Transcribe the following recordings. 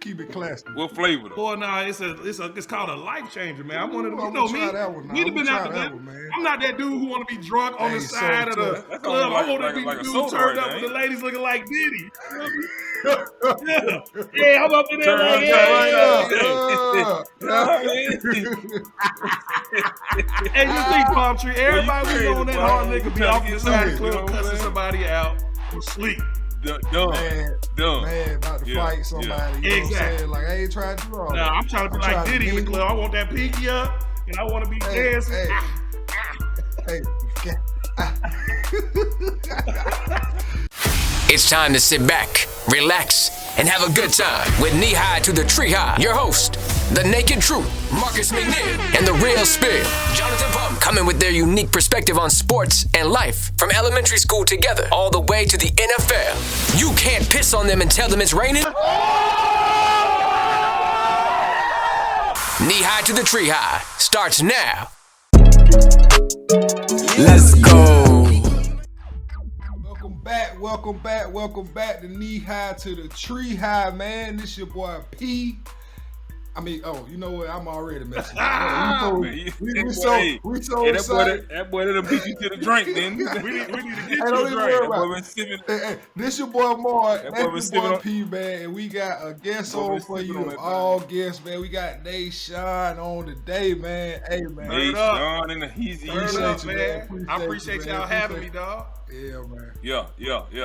keep it classy. What flavor though? Boy, nah, it's called a life changer, man. I'm one of them. You know me. That one, We'd have been out there. I'm not that dude who want to be drunk on the side of the club. I want to be the dude turned up with the ladies looking like Diddy. Yeah, I'm up in there like, Hey, you see, Palm Tree, everybody we on that hard nigga be off the side of the club cussing somebody out or sleep. Man, about to fight somebody. You know what I'm saying? Like, I ain't trying to do all that. Nah, I'm trying to be like Diddy in the club. I want that pinky up, and I want to be dancing. It's time to sit back, relax, and have a good time with Knee High to the Tree High. Your host, the Naked Truth, Marcus McNeil, and the Real Spill, Jonathan Pump, coming with their unique perspective on sports and life from elementary school together all the way to the NFL. You can't piss on them and tell them it's raining. Knee High to the Tree High starts now. Let's go. Welcome back to Knee High to the Tree High, man. This your boy P. I mean, you know what? I'm already messing up. We so excited. That boy done beat you to the drink, then. we need to get you to the drink. This your boy Mark. That's your boy P, man. And we got a guest on for you. All guests, man. We got Na'Shan on today, man. Hey, man. Na'Shan and the Heezy. Man. I appreciate y'all having me, dog. Yeah, man. Yeah,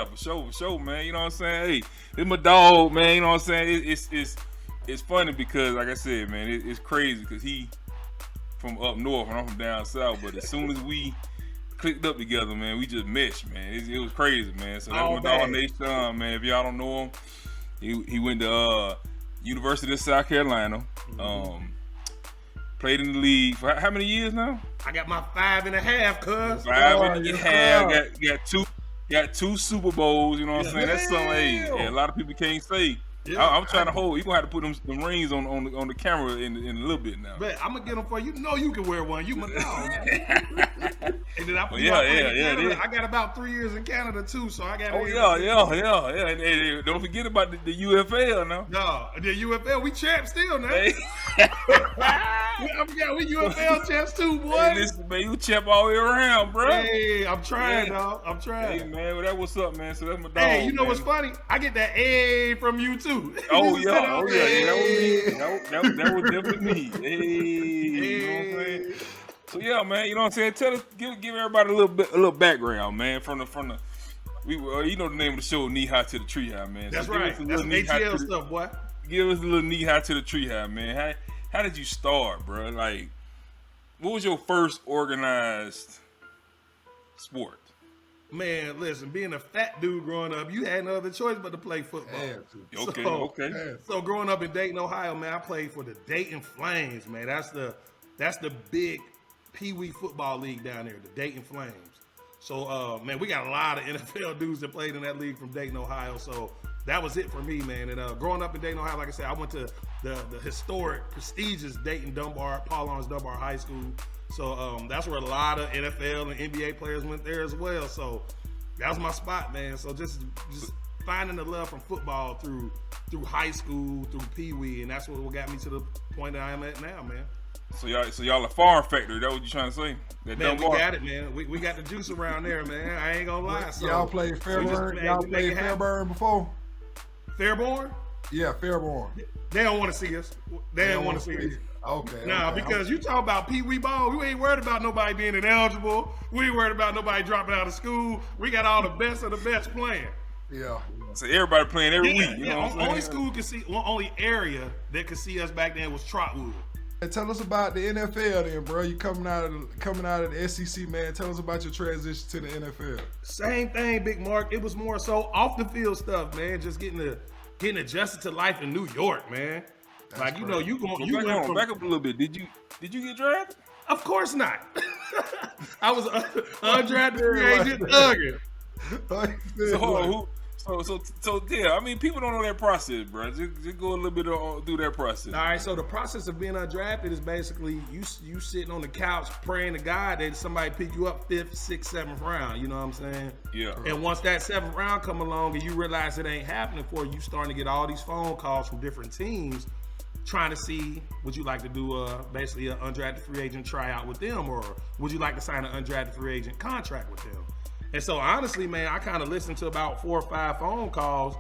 for sure, man. You know what I'm saying? Hey, it's my dog, man. You know what I'm saying? It's funny because, like I said, man, it's crazy because he from up north and I'm from down south. But as soon as we clicked up together, man, we just meshed, man. It was crazy, man. So that's my dog Na'Shan, man. If y'all don't know him, he went to University of South Carolina. Played in the league for how many years now? I got my 5.5, cuz. 5.5. Got two Super Bowls. You know what I'm saying? That's something. A lot of people can't say. Yeah, I'm trying to hold. You're going to have to put them rings on the camera in a little bit now. But I'm going to get them for you. You know you can wear one. You my dog. And then I got about 3 years in Canada, too, so I got Hey, don't forget about the UFL now. No, the UFL, we champs still now. Hey. I forgot we UFL champs, too, boy. Hey, listen, man, you champ all the way around, bro. Hey, I'm trying, dog. I'm trying. Hey, man, well, that what's up, man. So that's my dog. Hey, you know what's funny? I get that A from you, too. Oh yeah, that was me. That was definitely me. Hey, you know what I'm saying? So yeah, man, you know what I'm saying? Give everybody a little background, man. From the you know the name of the show, Knee High to the Tree High, man. That's right. That's some ATL stuff, boy. Give us a little Knee High to the Tree High, man. How did you start, bro? Like, what was your first organized sport? Man, listen, being a fat dude growing up, you had no other choice but to play football. Okay. So growing up in Dayton, Ohio, man, I played for the Dayton Flames, man. That's the big Pee Wee football league down there, the Dayton Flames. So, man, we got a lot of NFL dudes that played in that league from Dayton, Ohio. So that was it for me, man. And growing up in Dayton, Ohio, like I said, I went to the historic, prestigious Dayton Paul Laurence Dunbar High School. So that's where a lot of NFL and NBA players went there as well. So that was my spot, man. So just finding the love from football through high school, through Pee Wee, and that's what got me to the point that I am at now, man. So y'all a farm factory? That what you trying to say? Man, we got it, man. We got the juice around there, man. I ain't gonna lie. So y'all played Fairburn? Y'all played Fairburn before? Fairborn? Yeah, Fairborn. They don't want to see us. They don't want to see us. Okay. Because you talk about Pee Wee ball, we ain't worried about nobody being ineligible. We ain't worried about nobody dropping out of school. We got all the best of the best playing. Yeah. So everybody playing every week. You know what I'm saying? Only school could see, only area that could see us back then was Trotwood. And tell us about the NFL then, bro. You coming out of the SEC, man. Tell us about your transition to the NFL. Same thing, Big Mark. It was more so off the field stuff, man. Just getting adjusted to life in New York, man. That's like, you know, you back up a little bit. Did you get drafted? Of course not. I was undrafted free agent thugging. So yeah, I mean, people don't know that process, bro. Just go a little bit through that process. All right, so the process of being undrafted is basically you sitting on the couch praying to God that somebody pick you up 5th, 6th, 7th round. You know what I'm saying? Yeah. And once that 7th round come along and you realize it ain't happening for you, you starting to get all these phone calls from different teams trying to see, would you like to do basically an undrafted free agent tryout with them, or would you like to sign an undrafted free agent contract with them? And so honestly, man, I kind of listened to about 4 or 5 phone calls,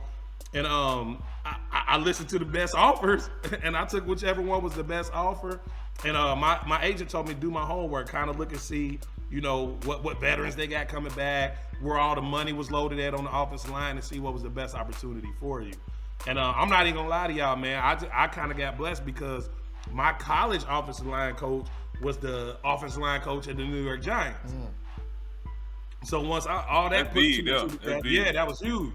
and I listened to the best offers, and I took whichever one was the best offer. And my agent told me to do my homework, kind of look and see, you know, what veterans they got coming back, where all the money was loaded at on the offensive line, and see what was the best opportunity for you. And I'm not even gonna lie to y'all, man. I kind of got blessed because my college offensive line coach was the offensive line coach at the New York Giants. So once all that put together, that was huge.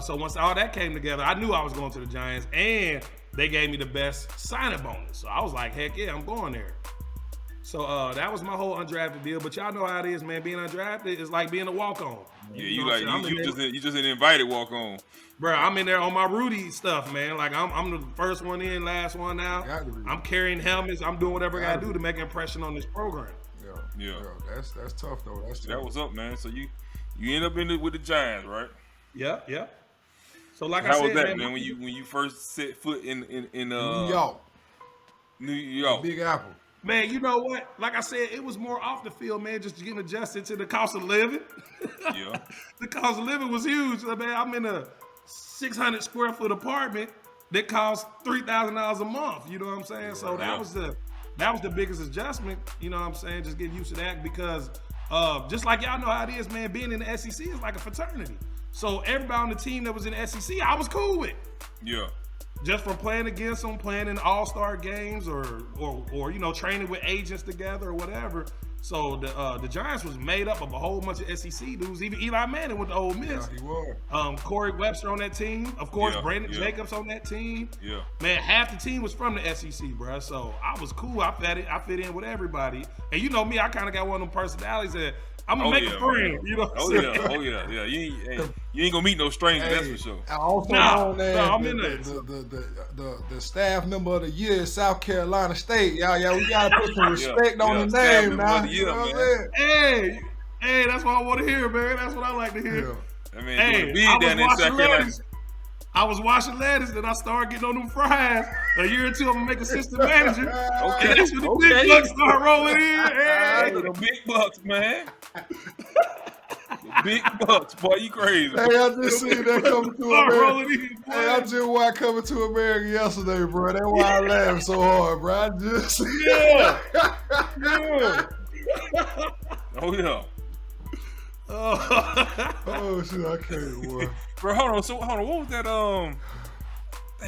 So once all that came together, I knew I was going to the Giants, and they gave me the best signing bonus. So I was like, heck yeah, I'm going there. So that was my whole undrafted deal. But y'all know how it is, man. Being undrafted is like being a walk-on. Yeah, you just an invited walk-on. Bro, I'm in there on my Rudy stuff, man. Like I'm the first one in, last one out. I'm carrying helmets. I'm doing whatever I gotta do to make an impression on this program. Yeah. That's tough though. That was up, man. So you end up with the Giants, right? Yeah. So like how I said, was that, man? When you first set foot in New York, Big Apple. Man, you know what? Like I said, it was more off the field, man, just getting adjusted to the cost of living. Yeah. The cost of living was huge. Man, I'm in a 600 square foot apartment that costs $3,000 a month. You know what I'm saying? So that was the biggest adjustment. You know what I'm saying? Just getting used to that because just like y'all know how it is, man, being in the SEC is like a fraternity. So everybody on the team that was in the SEC, I was cool with. Yeah. Just from playing against them, playing in all-star games or you know, training with agents together or whatever. So the Giants was made up of a whole bunch of SEC dudes. Even Eli Manning went to Ole Miss. Yeah, he was. Corey Webster on that team. Of course, Brandon Jacobs on that team. Yeah. Man, half the team was from the SEC, bro. So I was cool. I fit in with everybody. And you know me, I kind of got one of them personalities that I'm gonna make a friend. You know what I'm saying? Yeah. You ain't gonna meet no strangers, that's for sure. I also I'm in there. The staff member of the year is South Carolina State. Y'all, we gotta put some respect on the name now. You know what I'm saying? Hey, that's what I want to hear, man. That's what I like to hear. Yeah. I mean, I was washing lettuce, then I started getting on them fries. A year or two, I'm gonna make assistant manager. Okay. And that's when the big bucks start rolling in. Hey. The big bucks, man. The big bucks, boy, you crazy. Hey, I just seen that coming to America. Hey, I just watched Coming to America yesterday, bro. That's why I laughed so hard, bro. I just yeah. Oh yeah. Oh shit, I can't, boy. Bro, hold on. What was that?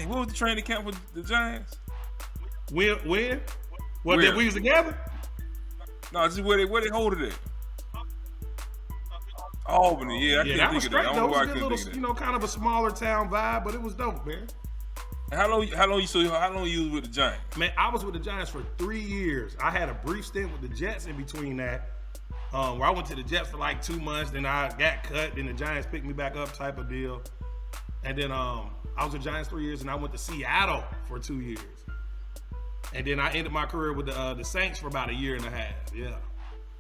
What was the training camp with the Giants? When? What? That we was together? No, just where they hold it at. Albany, I that was think straight. of that. That was a good little, you know, kind of a smaller town vibe, but it was dope, man. And how long you was with the Giants? Man, I was with the Giants for 3 years. I had a brief stint with the Jets in between that. Where I went to the Jets for like 2 months, then I got cut, then the Giants picked me back up type of deal. And then I was with the Giants 3 years, and I went to Seattle for 2 years. And then I ended my career with the Saints for about 1.5 years. Yeah.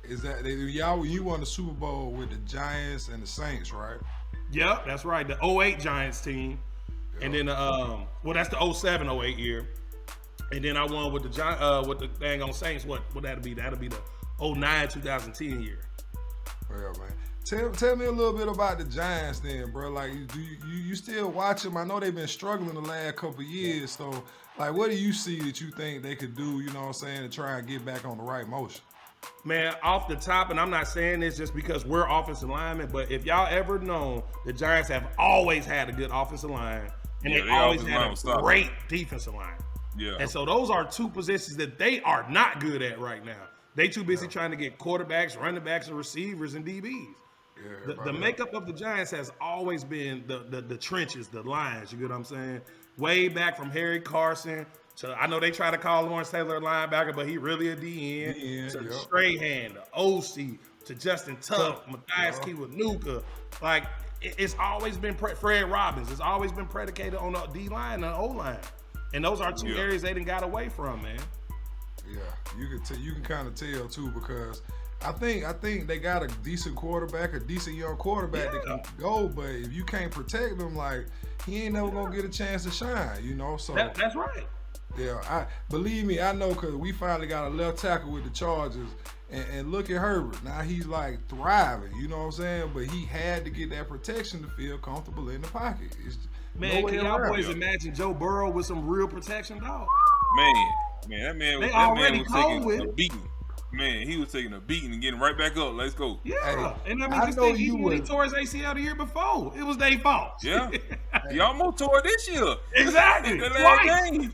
Is that you won the Super Bowl with the Giants and the Saints, right? Yep, that's right. The 08 Giants team. Yep. And then that's the 07-08 year. And then I won with the dang on Saints. What that'll be? That'll be the 09-2010 year. Well, man, tell me a little bit about the Giants then, bro. Like, do you still watch them? I know they've been struggling the last couple of years. So, like, what do you see that you think they could do? You know what I'm saying, to try and get back on the right motion? Man, off the top, and I'm not saying this just because we're offensive linemen, but if y'all ever known, the Giants have always had a good offensive line, and they always had a great defensive line. Yeah. And so those are two positions that they are not good at right now. They too busy trying to get quarterbacks, running backs, and receivers and DBs. Yeah, the makeup of the Giants has always been the trenches, the lines. You get what I'm saying? Way back from Harry Carson. So I know they try to call Lawrence Taylor a linebacker, but he really a DN. So the straight hand, the OC, to Justin Tuck, Matthias Kiwanuka. Like, it's always been Fred Robbins. It's always been predicated on the D-line and the O-line. And those are two areas they done got away from, man. Yeah, you can kind of tell, too, because I think they got a decent quarterback, a decent young quarterback that can go, but if you can't protect him, like, he ain't never going to get a chance to shine, you know? So That's right. Yeah, believe me, I know, because we finally got a left tackle with the Chargers, and look at Herbert. Now he's like thriving, you know what I'm saying? But he had to get that protection to feel comfortable in the pocket. Man, can y'all boys imagine Joe Burrow with some real protection, dog? Man, that man was taking a beating. Man, he was taking a beating and getting right back up. Let's go. Yeah, hey, and I mean, just think, when he tore his ACL the year before, it was their fault. Yeah, he almost tore it this year. Exactly. The last game.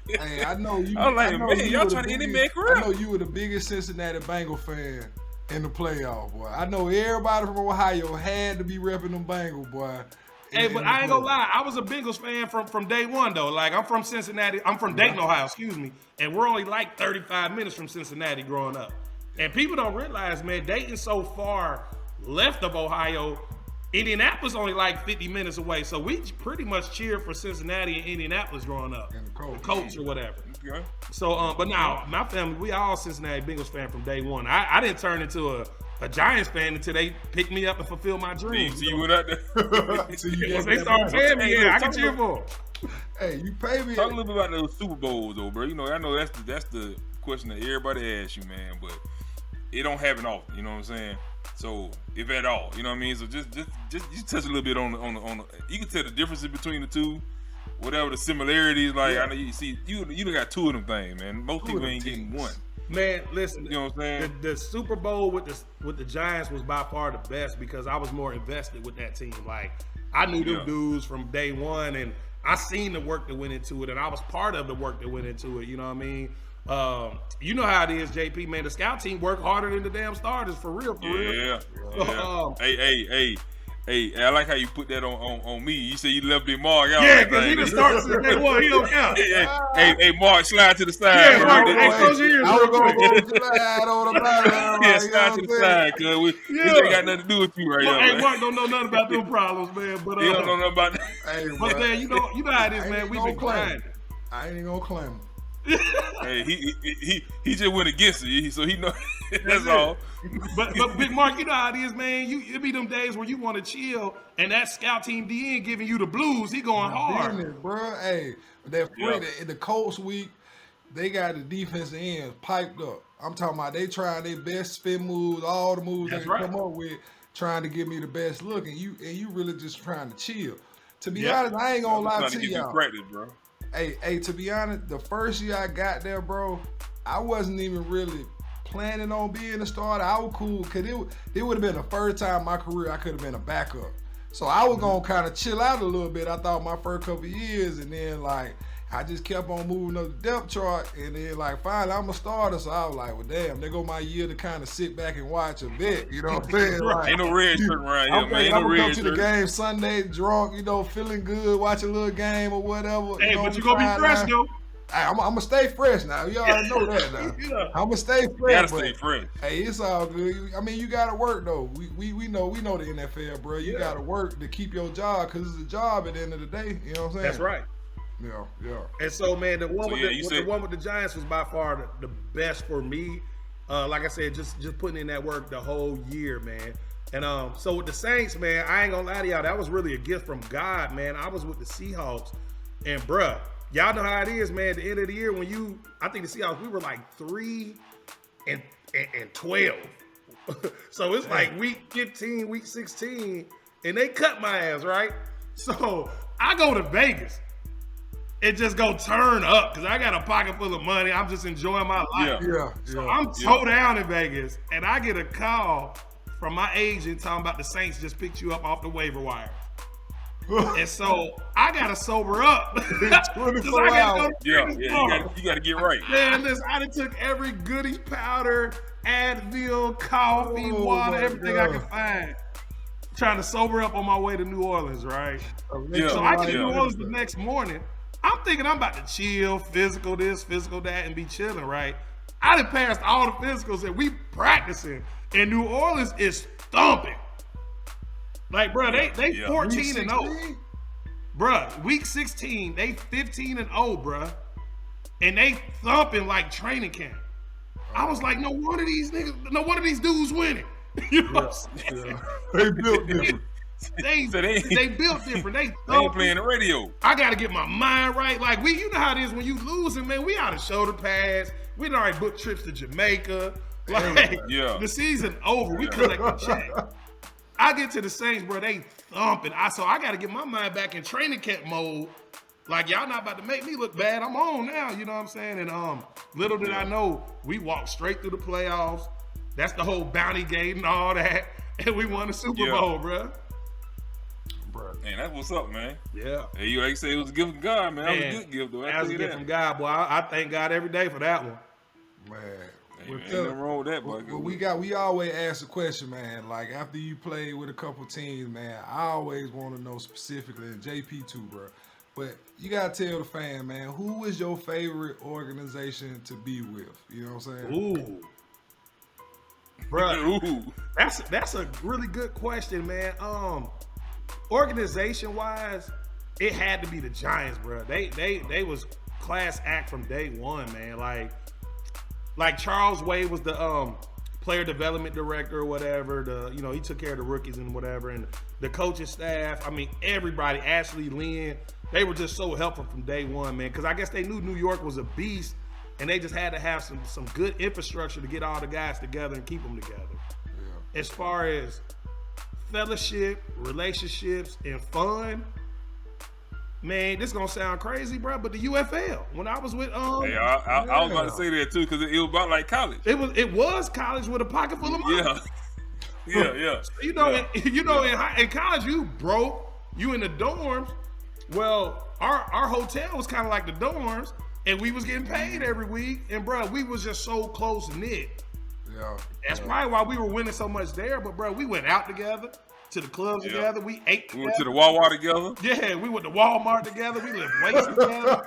Hey, I know you. I was like, man, y'all trying to end his man career. I know you were the biggest Cincinnati Bengal fan in the playoff, boy. I know everybody from Ohio had to be repping them Bengals, boy. Hey, but I ain't gonna lie, I was a Bengals fan from day one, though. Like, I'm from Cincinnati. I'm from Dayton, Ohio, excuse me. And we're only like 35 minutes from Cincinnati growing up. And people don't realize, man, Dayton's so far left of Ohio. Indianapolis only like 50 minutes away. So we pretty much cheered for Cincinnati and Indianapolis growing up. And the Colts or whatever. Okay. So, but now, my family, we all Cincinnati Bengals fan from day one. I didn't turn into a Giants fan until they picked me up and fulfilled my dreams. See, you went out there. Once they started paying me, I can cheer for them. Hey, you pay me. Talk a little bit about those Super Bowls, though, bro. You know, I know that's the question that everybody asks you, man. But it don't happen often. You know what I'm saying? So, if at all, you know what I mean. So just touch a little bit on the. You can tell the differences between the two. Whatever the similarities, like I know you see, you done got two of them things, man. Most people ain't getting one. Man, listen, you know what I'm saying? The Super Bowl with the Giants was by far the best because I was more invested with that team. Like, I knew them dudes from day one, and I seen the work that went into it, and I was part of the work that went into it. You know what I mean? You know how it is, JP, man. The scout team work harder than the damn starters, for real. Yeah. Hey, I like how you put that on me. You say you left Big Mark out. Yeah, because he done started since day one. He don't count. Hey, Mark, slide to the side. Yeah, Mark, hey, close your ears real quick. Yeah, slide to the side, because we ain't got nothing to do with you right now. Hey, Mark don't know nothing about them problems, man. But he don't know nothing about that. Hey, but man, you know how it is, man. We've been grinding. I ain't gonna claim him. Hey, he just went against it, so he know. That's all. But Big Mark, you know how it is, man. It be them days where you want to chill, and that scout team DN giving you the blues. He going hard, business, bro. Hey, the Colts week, they got the defensive ends piped up. I'm talking about they trying their best spin moves, all the moves they come up with, trying to give me the best look, and you really just trying to chill. To be honest, I ain't gonna lie to y'all. Practice, bro. Hey, to be honest, the first year I got there, bro, I wasn't even really planning on being a starter. I was cool, because it would have been the first time in my career I could have been a backup. So I was going to kind of chill out a little bit, I thought, my first couple of years, and then, like, I just kept on moving up the depth chart, and then, like, finally, I'm a starter, so I was like, well, damn, there go my year to kind of sit back and watch a bit, you know what I'm saying? Like, ain't no red shirt around here, man. Ain't no red shirt. I'm going to come to the game Sunday, drunk, you know, feeling good, watch a little game or whatever. Hey, but you going to be fresh, though. Hey, I'm going to stay fresh now. You already know that now. I'm going to stay fresh. You got to stay fresh. Hey, it's all good. I mean, you got to work, though. We know the NFL, bro. You got to work to keep your job, because it's a job at the end of the day. You know what I'm saying? That's right. Yeah. And so, man, the one with the Giants was by far the best for me. Like I said, just putting in that work the whole year, man. And so with the Saints, man, I ain't gonna lie to y'all, that was really a gift from God, man. I was with the Seahawks, and bruh, y'all know how it is, man. At the end of the year, I think the Seahawks, we were like 3-12. So it's like week 15, week 16, and they cut my ass, right? So I go to Vegas. It just go turn up because I got a pocket full of money. I'm just enjoying my life. So I'm so down in Vegas, and I get a call from my agent talking about the Saints just picked you up off the waiver wire. And so I gotta sober up. 24 hours. You gotta get right. Man, listen, I done took every goodies powder, Advil, coffee, water, everything I could find. Trying to sober up on my way to New Orleans, right? So I get to New Orleans the next morning. I'm thinking I'm about to chill, physical this, physical that, and be chilling, right? I done passed all the physicals and we practicing. And New Orleans is thumping. Like, bro, they 14-0. Bruh, week 16, they 15-0, bruh. And they thumping like training camp. I was like, no wonder these dudes winning. You know what I'm saying? They built different. They built different. They ain't playing the radio. I gotta get my mind right. Like you know how it is when you losing, man. We out of shoulder pads. We done already booked trips to Jamaica. Like the season over. We collect the check. I get to the Saints, bro. They thumping. So I gotta get my mind back in training camp mode. Like y'all not about to make me look bad. I'm on now. You know what I'm saying? And little did I know, we walked straight through the playoffs. That's the whole bounty gate and all that. And we won the Super Bowl, bro. Man, that's what's up, man. Yeah. Hey, you like say it was a gift from God, man. That was a good gift, though. That was a gift from God, boy. I thank God every day for that one. Man. Hey, man, ain't nothing wrong with that, boy. We always ask the question, man. Like after you play with a couple teams, man, I always want to know specifically, and JP too, bro. But you gotta tell the fan, man, who is your favorite organization to be with? You know what I'm saying? Ooh. Bro, that's a really good question, man. Organization wise, it had to be the Giants, bro. They was class act from day one, man. Like Charles Wade was the player development director or whatever. He took care of the rookies and whatever, and the coaching staff. I mean, everybody. Ashley Lynn, they were just so helpful from day one, man. Because I guess they knew New York was a beast, and they just had to have some good infrastructure to get all the guys together and keep them together. Yeah. As far as fellowship, relationships, and fun, man, this gonna sound crazy, bro, but the UFL. When I was with hey, I was about to say that too, because it was about like college. It was college with a pocket full of money. Yeah. In college you broke, you in the dorms. Well, our hotel was kind of like the dorms, and we was getting paid every week, and bro, we was just so close knit. Yeah. That's probably why we were winning so much there. But bro, we went out together to the clubs together. We ate together. We went to the Wawa together. Yeah, we went to Walmart together. We lived weights together.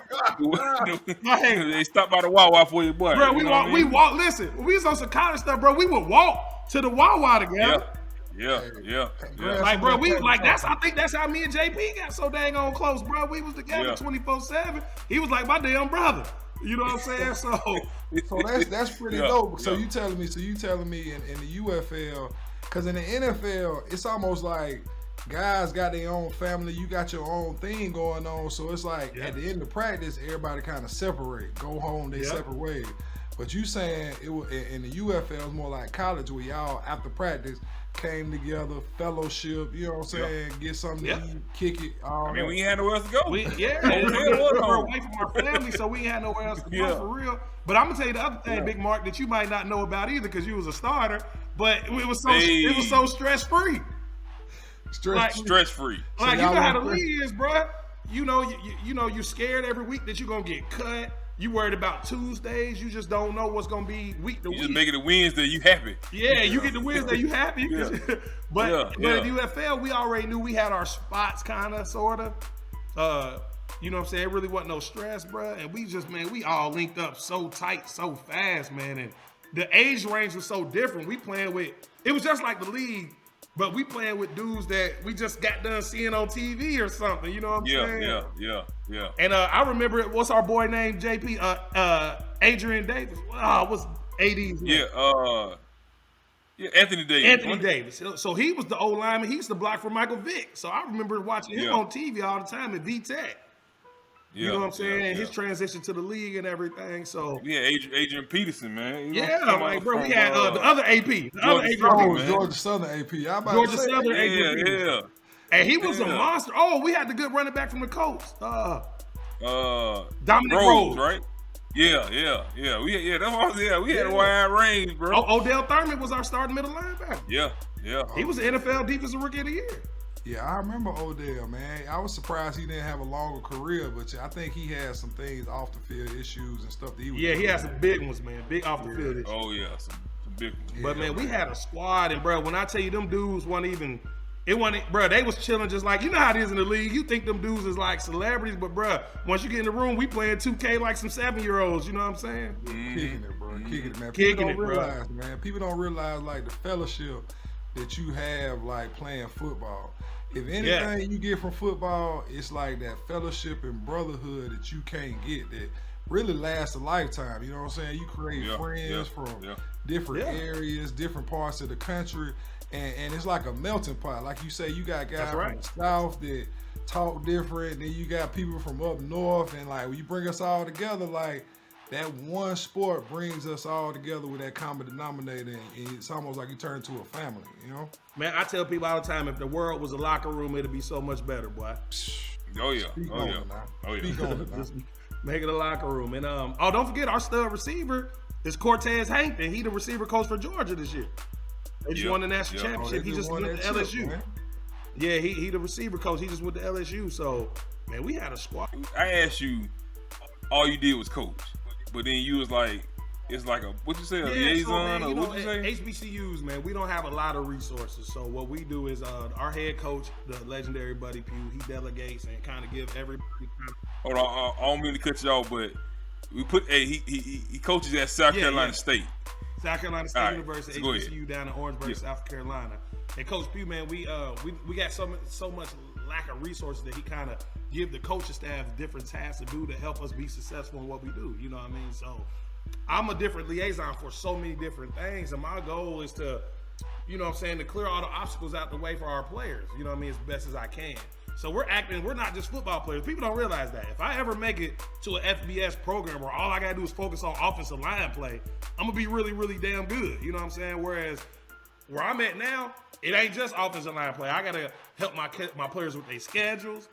They stopped by the Wawa for you, boy. Bro, we walk. Listen, when we was on some college stuff, bro, we would walk to the Wawa together. Yeah. Like, bro, I think that's how me and JP got so dang on close, bro. We was together 24/7. He was like my damn brother. You know what I'm saying? So that's pretty dope. So you telling me in the UFL, because in the NFL, it's almost like guys got their own family, you got your own thing going on. So it's like at the end of practice, everybody kind of separate, go home, they separate ways. But you saying it was in the UFL, it was more like college where y'all after practice came together, fellowship, you know what I'm saying, get something to eat, kick it. We ain't had nowhere else to go. We were away from our family, so we ain't had nowhere else to go for real. But I'm gonna tell you the other thing, Big Mark, that you might not know about either, because you was a starter. But it was so stress free. Stress free. Like you know how the league is, bro. You know you're scared every week that you're gonna get cut. You worried about Tuesdays. You just don't know what's gonna be week to week. You just make it a Wednesday, you happy. Yeah, you get the Wednesday, you happy. But in the UFL, we already knew we had our spots, kind of, sort of. You know what I'm saying? It really wasn't no stress, bro. And we all linked up so tight, so fast, man. And the age range was so different. It was just like the league, but we playing with dudes that we just got done seeing on TV or something. You know what I'm saying? Yeah. And I remember, what's our boy named JP? Adrian Davis. What's AD's name? Anthony Davis. Anthony Davis. So he was the old lineman. He used to block for Michael Vick. So I remember watching him on TV all the time at VTech. You know what I'm saying? And his transition to the league and everything. So Adrian Peterson, man. We had the other AP. Georgia Southern AP. Georgia Southern AP. Yeah. And he was a monster. Oh, we had the good running back from the Colts. Dominic Rose, right? Yeah. We had a wide range, bro. Odell Thurman was our starting middle linebacker. Yeah. He was the NFL Defensive Rookie of the Year. Yeah, I remember Odell, man. I was surprised he didn't have a longer career, but I think he had some things off the field issues and stuff that he was doing. He had some big ones, man. Big off the field issues. Oh, yeah, some big ones. But, man, we had a squad, and, bro, when I tell you them dudes weren't even It wasn't, bro. They was chilling just like, you know how it is in the league. You think them dudes is like celebrities, but bro, once you get in the room, we playing 2K like some 7-year-olds. You know what I'm saying? Kicking it, bro. Kicking it, man. Kicking People don't it, realize, man. People don't realize like the fellowship that you have like playing football. If anything you get from football, it's like that fellowship and brotherhood that you can't get that really lasts a lifetime. You know what I'm saying? You create friends from different areas, different parts of the country. And it's like a melting pot. Like you say, you got guys from the South that talk different. Then you got people from up north. And like when you bring us all together, like that one sport brings us all together with that common denominator. And it's almost like you turn into a family, you know? Man, I tell people all the time, if the world was a locker room, it'd be so much better, boy. Oh, yeah. Speak on it now. Speak on it now. Just make it a locker room. And don't forget, our stud receiver is Cortez Hankton. He the receiver coach for Georgia this year. They just won the national championship. He just went to LSU. Man. Yeah, he the receiver coach. He just went to LSU. So, man, we had a squad. I asked you, all you did was coach. But then you was like, it's like a, what you say, a liaison? So, man, or what you say? HBCUs, man, we don't have a lot of resources. So what we do is our head coach, the legendary Buddy Pugh, he delegates and kind of give everybody. Hold on, I don't mean to cut you off, but we put, he coaches at South Carolina State. South Carolina State University, HBCU down in Orangeburg, South Carolina. And Coach Pugh, man, we got so much lack of resources that he kind of give the coaching staff different tasks to do to help us be successful in what we do. You know what I mean? So I'm a different liaison for so many different things, and my goal is to, you know what I'm saying, to clear all the obstacles out the way for our players. You know what I mean? As best as I can. So we're not just football players. People don't realize that. If I ever make it to an FBS program where all I got to do is focus on offensive line play, I'm going to be really, really damn good. You know what I'm saying? Whereas where I'm at now, it ain't just offensive line play. I got to help my players with their schedules.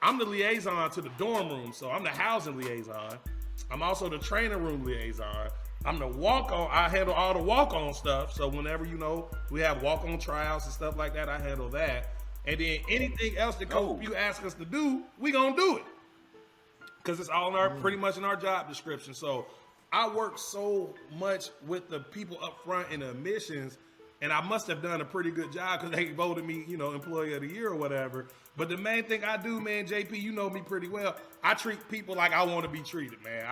I'm the liaison to the dorm room, so I'm the housing liaison. I'm also the training room liaison. I'm the walk-on. I handle all the walk-on stuff. So whenever, we have walk-on tryouts and stuff like that, I handle that. And then anything else that Coach Pugh asks us to do, we gonna do it. Because it's all pretty much in our job description. So I work so much with the people up front in the admissions, and I must have done a pretty good job because they voted me, employee of the year or whatever. But the main thing I do, man, JP, you know me pretty well. I treat people like I want to be treated, man.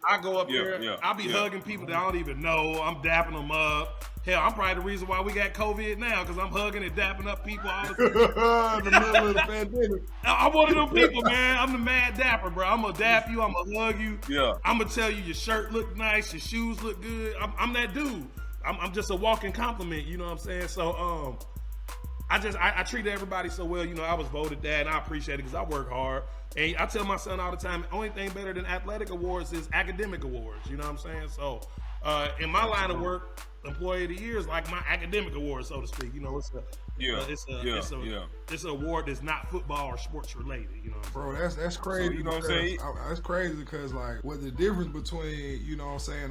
I go up there, I'll be hugging people that I don't even know. I'm dapping them up. Hell, I'm probably the reason why we got COVID now, because I'm hugging and dapping up people all the time. In the middle of the pandemic. I'm one of them people, man. I'm the mad dapper, bro. I'm going to dap you. I'm going to hug you. Yeah. I'm going to tell you your shirt look nice, your shoes look good. I'm that dude. I'm just a walking compliment, you know what I'm saying? So, I treat everybody so well. I was voted that, and I appreciate it because I work hard. And I tell my son all the time, the only thing better than athletic awards is academic awards. You know what I'm saying? So, in my line of work, employee of the year is like my academic award, so to speak. It's an award that's not football or sports related. You know, bro, that's crazy. So, you know what I'm saying? That's crazy because like what the difference between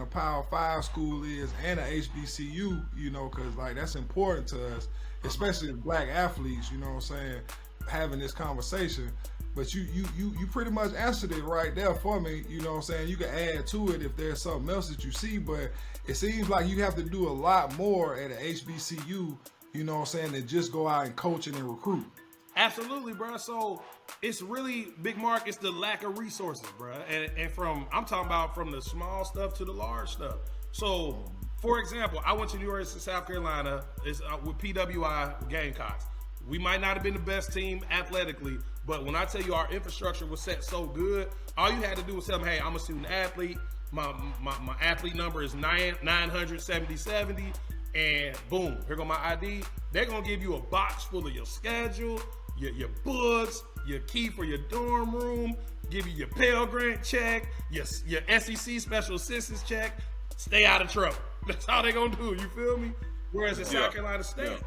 a Power 5 school is and a HBCU. Because like that's important to us, especially as black athletes. You know what I'm saying? Having this conversation. But you pretty much answered it right there for me. You know what I'm saying? You can add to it if there's something else that you see, but it seems like you have to do a lot more at a HBCU, you know what I'm saying, than just go out and coaching and recruit. Absolutely, bro. So it's really, Big Mark, it's the lack of resources, bro. And I'm talking about from the small stuff to the large stuff. So, for example, I went to the University of South Carolina with PWI Gamecocks. We might not have been the best team athletically, but when I tell you our infrastructure was set so good, all you had to do was tell them, hey, I'm a student athlete. My athlete number is 970, and boom, here go my ID. They're going to give you a box full of your schedule, your books, your key for your dorm room, give you your Pell Grant check, your SEC Special Assistance check. Stay out of trouble. That's how they're going to do it, you feel me? Whereas in South Carolina State,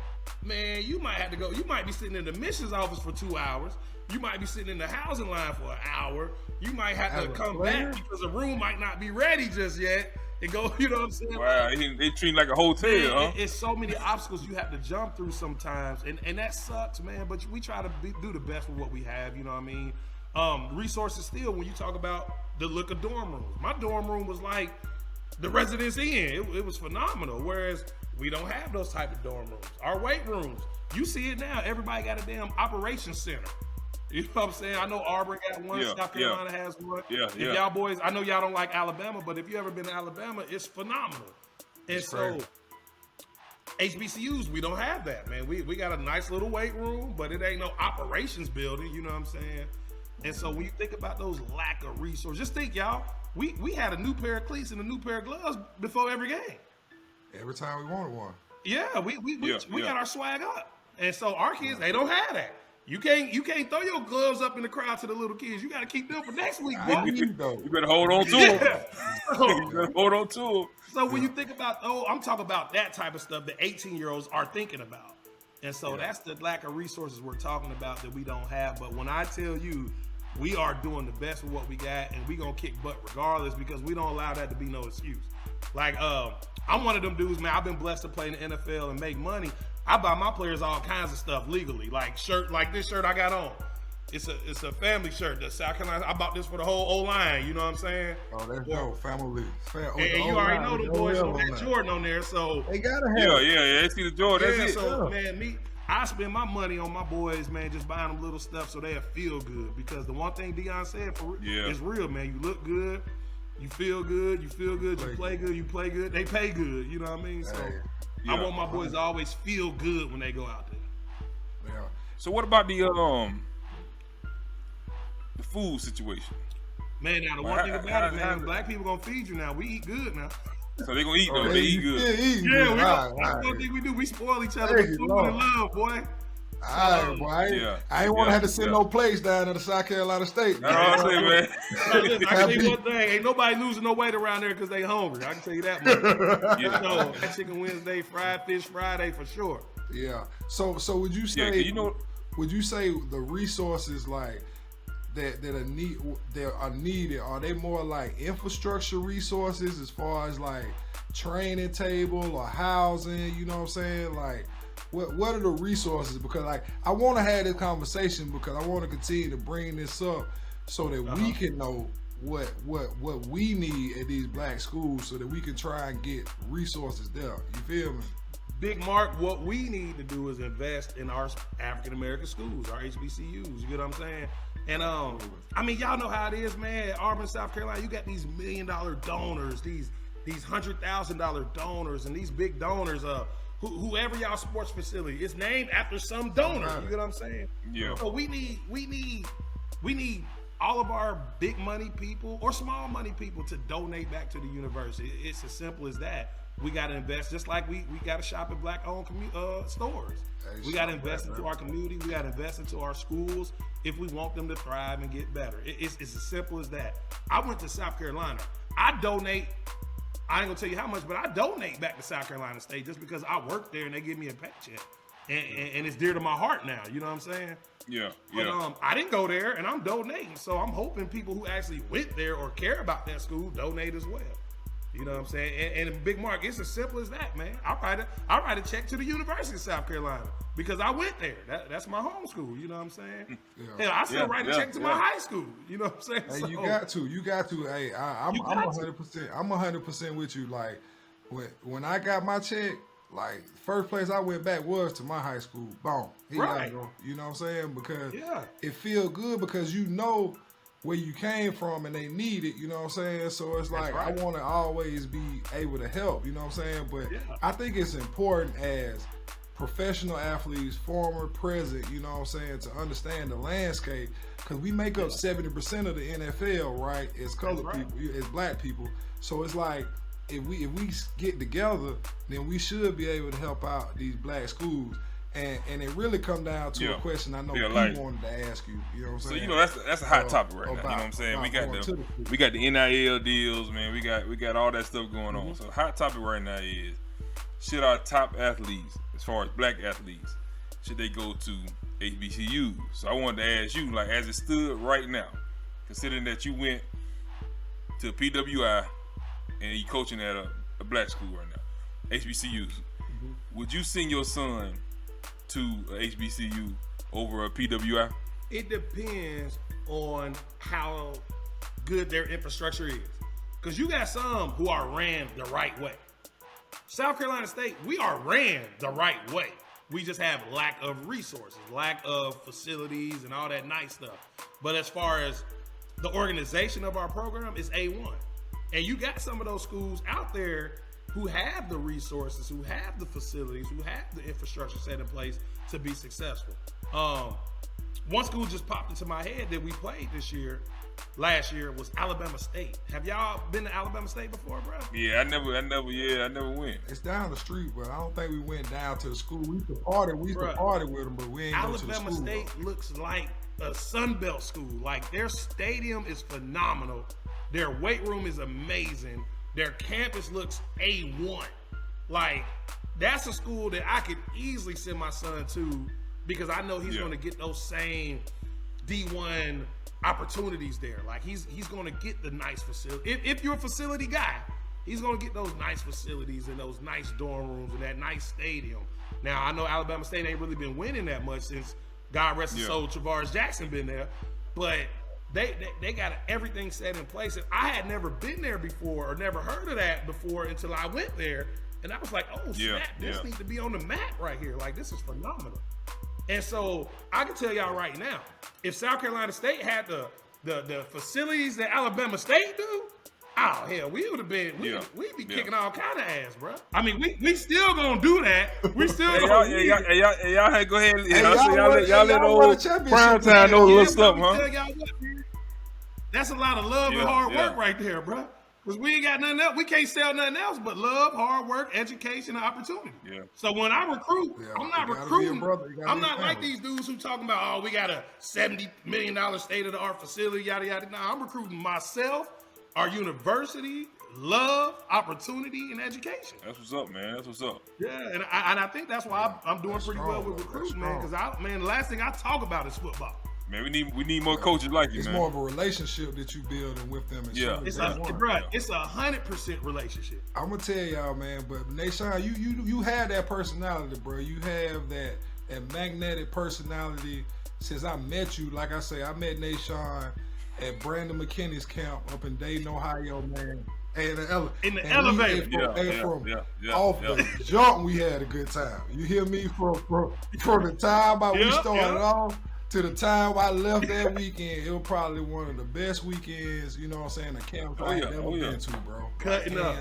man, you might have to go. You might be sitting in the admissions office for 2 hours. You might be sitting in the housing line for an hour. You might have to come back because the room might not be ready just yet. And go, you know what I'm saying? Wow, they treat like a hotel, man, huh? It's so many obstacles you have to jump through sometimes, and that sucks, man. But we try to do the best with what we have. You know what I mean? Resources still. When you talk about the look of dorm rooms, my dorm room was like the Residence Inn. It was phenomenal. Whereas We don't have those type of dorm rooms. Our weight rooms, you see it now. Everybody got a damn operations center. You know what I'm saying? I know Auburn got one. South Carolina has one. If y'all boys, I know y'all don't like Alabama, but if you ever been to Alabama, it's phenomenal. And so HBCUs, we don't have that, man. We got a nice little weight room, but it ain't no operations building. You know what I'm saying? And so when you think about those lack of resources, just think, y'all, we had a new pair of cleats and a new pair of gloves before every game. Every time we wanted one. Yeah, we got our swag up. And so our kids, they don't have that. You can't throw your gloves up in the crowd to the little kids. You got to keep them for next week, boy. You better hold on to them. You better hold on to them. So when you think about, I'm talking about that type of stuff that 18-year-olds are thinking about. And so that's the lack of resources we're talking about that we don't have. But when I tell you, we are doing the best with what we got, and we going to kick butt regardless because we don't allow that to be no excuse. Like, I'm one of them dudes, man. I've been blessed to play in the NFL and make money. I buy my players all kinds of stuff legally, like this shirt I got on. It's a family shirt. The South Carolina. I bought this for the whole O-line. You know what I'm saying? Oh, that's dope. Family. And you already know the boys on that Jordan on there, so they gotta have. Yeah. They see the Jordan. That's it. So man, I spend my money on my boys, man, just buying them little stuff so they'll feel good. Because the one thing Deion said is real, man. You look good, you feel good, you play good, you play good. They pay good. You know what I mean? So. I want my boys to always feel good when they go out there. Yeah. So what about the food situation? Man, now the one thing about it, man, black people gonna feed you now. We eat good now. So they gonna eat though. They eat good. That's one thing we do. We spoil each other with food and love, boy. All right, boy. I ain't want to have to send no plates down to the South Carolina State. That's what I'm saying, man. I can tell you one thing. Ain't nobody losing no weight around there because they hungry. I can tell you that much. So, that Chicken Wednesday, fried fish Friday for sure. Yeah. So would you say, would you say the resources like that are needed, are they more like infrastructure resources as far as like training table or housing, you know what I'm saying? Like, what are the resources? Because like I want to have this conversation because I want to continue to bring this up so that we can know what we need at these black schools so that we can try and get resources there. You feel me? Big Mark, what we need to do is invest in our African American schools, our HBCUs. You get what I'm saying? And I mean, y'all know how it is, man. At Auburn, South Carolina, you got these $1 million donors, these $100,000 donors, and these big donors. Whoever y'all sports facility, it's named after some donor. You get what I'm saying? Yeah. So we need all of our big money people or small money people to donate back to the university. It's as simple as that. We got to invest, just like we got to shop at black-owned stores. We got to invest into our community. We got to invest into our schools if we want them to thrive and get better. It's as simple as that. I went to South Carolina. I donate. I ain't gonna tell you how much, but I donate back to South Carolina State just because I work there and they give me a paycheck, and it's dear to my heart now. You know what I'm saying? Yeah. But I didn't go there, and I'm donating, so I'm hoping people who actually went there or care about that school donate as well. You know what I'm saying? And Big Mark, it's as simple as that, man. I write a check to the University of South Carolina because I went there. That's my home school. You know what I'm saying? Yeah. Hell, I still write a check to my high school. You know what I'm saying? Hey, so, you got to. Hey, I'm 100%. I'm 100% with you. Like when I got my check, like first place I went back was to my high school. Boom. Right. You know what I'm saying? Because it feel good because you know where you came from and they need it, you know what I'm saying? So it's like, I want to always be able to help, you know what I'm saying? But I think it's important as professional athletes, former, present, you know what I'm saying, to understand the landscape because we make up 70% of the NFL, right, as colored people, as black people. So it's like, if we get together, then we should be able to help out these black schools. And it really come down to a question I know people wanted to ask you. You know what I'm saying? So you know that's a hot topic right now. You know what I'm saying? We got the NIL deals, man. We got all that stuff going on. So hot topic right now is, should our top athletes, as far as black athletes, should they go to HBCUs? So I wanted to ask you, like as it stood right now, considering that you went to PWI and you coaching at a black school right now, HBCUs, would you send your son to a HBCU over a PWI? It depends on how good their infrastructure is. Because you got some who are ran the right way. South Carolina State, we are ran the right way. We just have lack of resources, lack of facilities, and all that nice stuff. But as far as the organization of our program, is A1. And you got some of those schools out there who have the resources, who have the facilities, who have the infrastructure set in place to be successful. One school just popped into my head that we played last year was Alabama State. Have y'all been to Alabama State before, bro? Yeah, I never went. It's down the street, but I don't think we went down to the school. We used to party with them, but we ain't go to the school. Alabama State looks like a Sunbelt school. Like, their stadium is phenomenal. Their weight room is amazing. Their campus looks A1. Like, that's a school that I could easily send my son to because I know he's going to get those same D1 opportunities there. Like, he's going to get the nice facility. If you're a facility guy, he's going to get those nice facilities and those nice dorm rooms and that nice stadium. Now, I know Alabama State ain't really been winning that much since, God rest his soul, Travaris Jackson been there, but they got everything set in place. And I had never been there before or never heard of that before until I went there. And I was like, oh, snap, this needs to be on the map right here. Like, this is phenomenal. And so I can tell y'all right now, if South Carolina State had the facilities that Alabama State do, oh, hell, we would have been, we'd be kicking all kind of ass, bro. I mean, we still gonna do that. We still gonna do that. Y'all had go ahead. Y'all let old prime time know a little something, huh? Tell y'all what, man. That's a lot of love and hard work right there, bro. Because we ain't got nothing else. We can't sell nothing else but love, hard work, education, and opportunity. Yeah. So when I recruit, I'm not recruiting. I'm not like these dudes who talking about, oh, we got a $70 million state-of-the-art facility, yada, yada. No, I'm recruiting myself, our university, love, opportunity, and education. That's what's up, man. That's what's up. Yeah, and I think that's why I'm doing pretty well with recruiting, man. Because the last thing I talk about is football. Man, we need more coaches like you, man. It's more of a relationship that you building with them. And it's 100% relationship. I'm gonna tell y'all, man. But Na'Shan, you have that personality, bro. You have that magnetic personality. Since I met you, like I say, I met Na'Shan at Brandon McKinney's camp up in Dayton, Ohio, man. In the elevator. Off the jump, we had a good time. You hear me? From the time we started off to the time I left that weekend, it was probably one of the best weekends, you know what I'm saying, the camp I've ever been to, bro. Cutting up.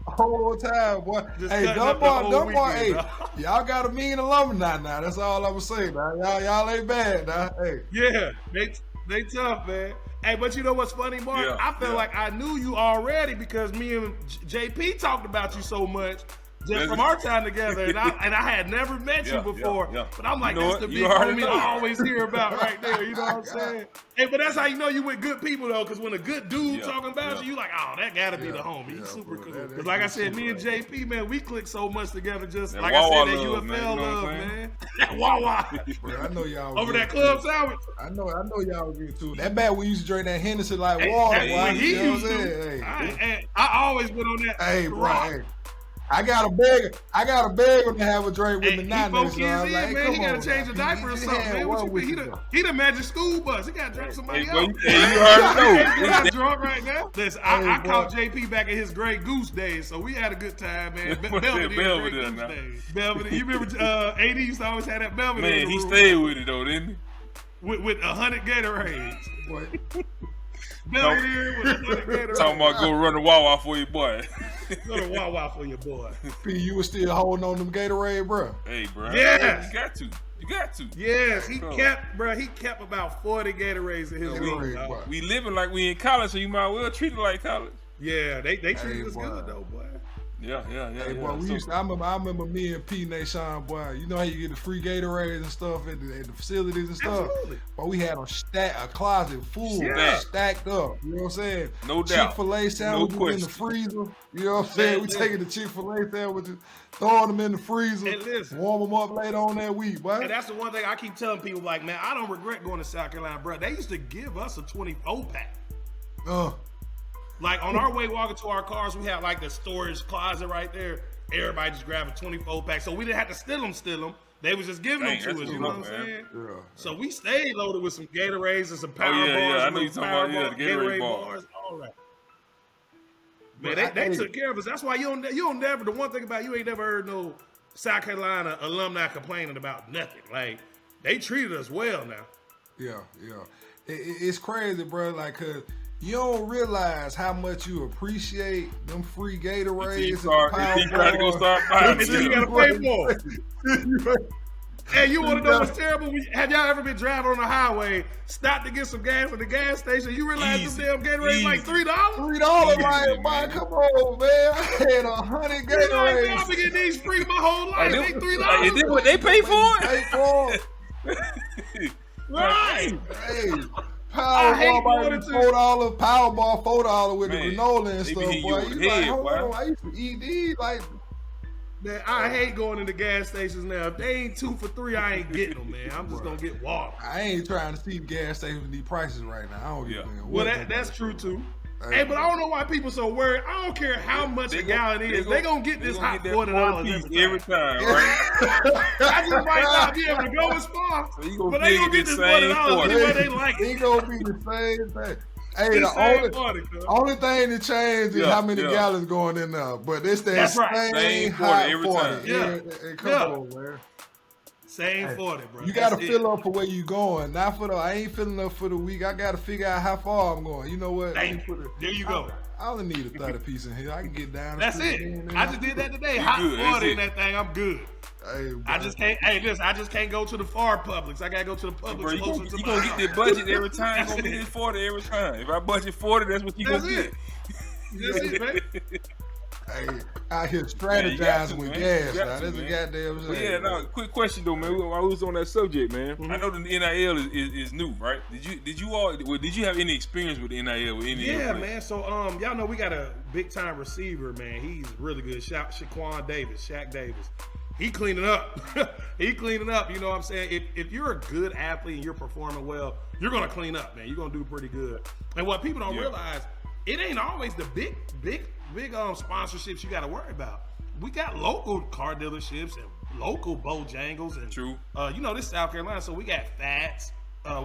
Whole time, boy. Just hey, dumb boy, hey, y'all got a mean alumni now. That's all I'm saying, now. Y'all ain't bad, now. Hey. Yeah, they tough, man. Hey, but you know what's funny, Mark? I felt like I knew you already because me and JP talked about you so much. Just from our time together, and I had never met you before, but I'm like, that's the big homie I always hear about right there. You know what I'm saying? Hey, but that's how you know you with good people though, because when a good dude talking about you like, oh, that gotta be the homie. He's super cool. Because like I said, me and JP, man, we click so much together. Just like I said, that UFL love, man. That Wawa. I know y'all over that club sandwich. I know y'all was good too. That bad we used to drink that Hennessy like water. He used to. I always been on that. Hey, bro. Hey. I got a beg him to have a drink with me now. So like, man, he gotta change a diaper or something, man. What you think? He the magic school bus. He gotta drink somebody else. You already know. He got drunk right now. Listen, I caught JP back in his Grey Goose days, so we had a good time, man. Belvedere days. Belvedere. You remember AD used to always have that Belvedere. Man, he stayed with it though, didn't he? With 100 Gatorades. Belvedere with 100 Gatorades. Talking about go run the Wawa for your boy. Go to Wawa for your boy. P, you was still holding on them Gatorade, bro. Hey, bro. Yeah. You got to. Yes, he kept about 40 Gatorades in his room. We living like we in college, so you might well treat it like college. Yeah, they treat us good though, boy. Yeah. Hey, boy, I remember me and P, Na'Shan, boy. You know how you get the free Gatorades and stuff at the facilities and stuff? Absolutely. But we had a closet full, stacked up. You know what I'm saying? No doubt. Chick-fil-A sandwiches in the freezer. You know what I'm saying? We taking the Chick-fil-A sandwiches, throwing them in the freezer, warm them up later on that week, boy. And that's the one thing I keep telling people, like, man, I don't regret going to South Carolina, bro. They used to give us a 24-pack. Like, on our way walking to our cars, we had, like, the storage closet right there. Everybody just grabbed a 24-pack. So we didn't have to steal them. They was just giving them to us, you know what I'm saying? Yeah. So we stayed loaded with some Gatorades and some Power Bars. I know you're talking about, the Gatorade bars. All right. Man, they took care of us. That's why you don't never. The one thing about you ain't never heard no South Carolina alumni complaining about nothing. Like they treated us well now. Yeah. It's crazy, bro. Like, cause you don't realize how much you appreciate them free Gatorades. You gotta go start buying them. You gotta pay for it. Hey, you want to know what's terrible? Have y'all ever been driving on the highway, stopped to get some gas at the gas station? You realize them damn Gatorades like $3? $3, man. Come on, man. I had 100 Gatorades. I've been getting these free my whole life. They $3. Is this what they pay for it? Pay for it. Right. Hey. Powerball $4 with the granola and stuff, boy. You like, hold on, I used to eat these like. Man, I hate going into gas stations now. If they ain't 2 for $3, I ain't getting them, man. I'm just gonna get water. I ain't trying to see gas stations with these prices right now. I don't give a damn. Well, that's true too. Hey, but I don't know why people so worried. I don't care how much a gallon is. They gonna get this hot $40 every time, right? I just might not be able to go as far, but they gonna get this $40 anyway they like it. It gonna be the same thing. Hey, the only thing that changed is how many gallons going in there. But it's that same hot 40 every time. Yeah. Come on, man. Same 40, bro. You got to fill up for where you going. Not for I ain't filling up for the week. I got to figure out how far I'm going. You know what? There you go. I only need a 30 piece in here. I can get down. That's it. I just did that today. Hot 40 in that thing. I'm good. Hey, I just can't. Hey, listen. I just can't go to the far Publix. I gotta go to the Publix closer to you my gonna house. get the budget every time. Gonna be 40 every time. If I budget 40, that's what you gonna get. That's it, man. Hey, out here strategizing with gas. Now, that's a goddamn shame. Yeah, no. Quick question though, man. While we was on that subject, man, I know the NIL is new, right? Did you have any experience with the NIL? With any? Yeah, man. So y'all know we got a big time receiver, man. He's really good. Shaq Davis. He cleaning up. He cleaning up. You know what I'm saying? If you're a good athlete and you're performing well, you're gonna clean up, man. You're gonna do pretty good. And what people don't realize, it ain't always the big sponsorships you got to worry about. We got local car dealerships and local Bojangles and true. You know, this is South Carolina, so we got Fats,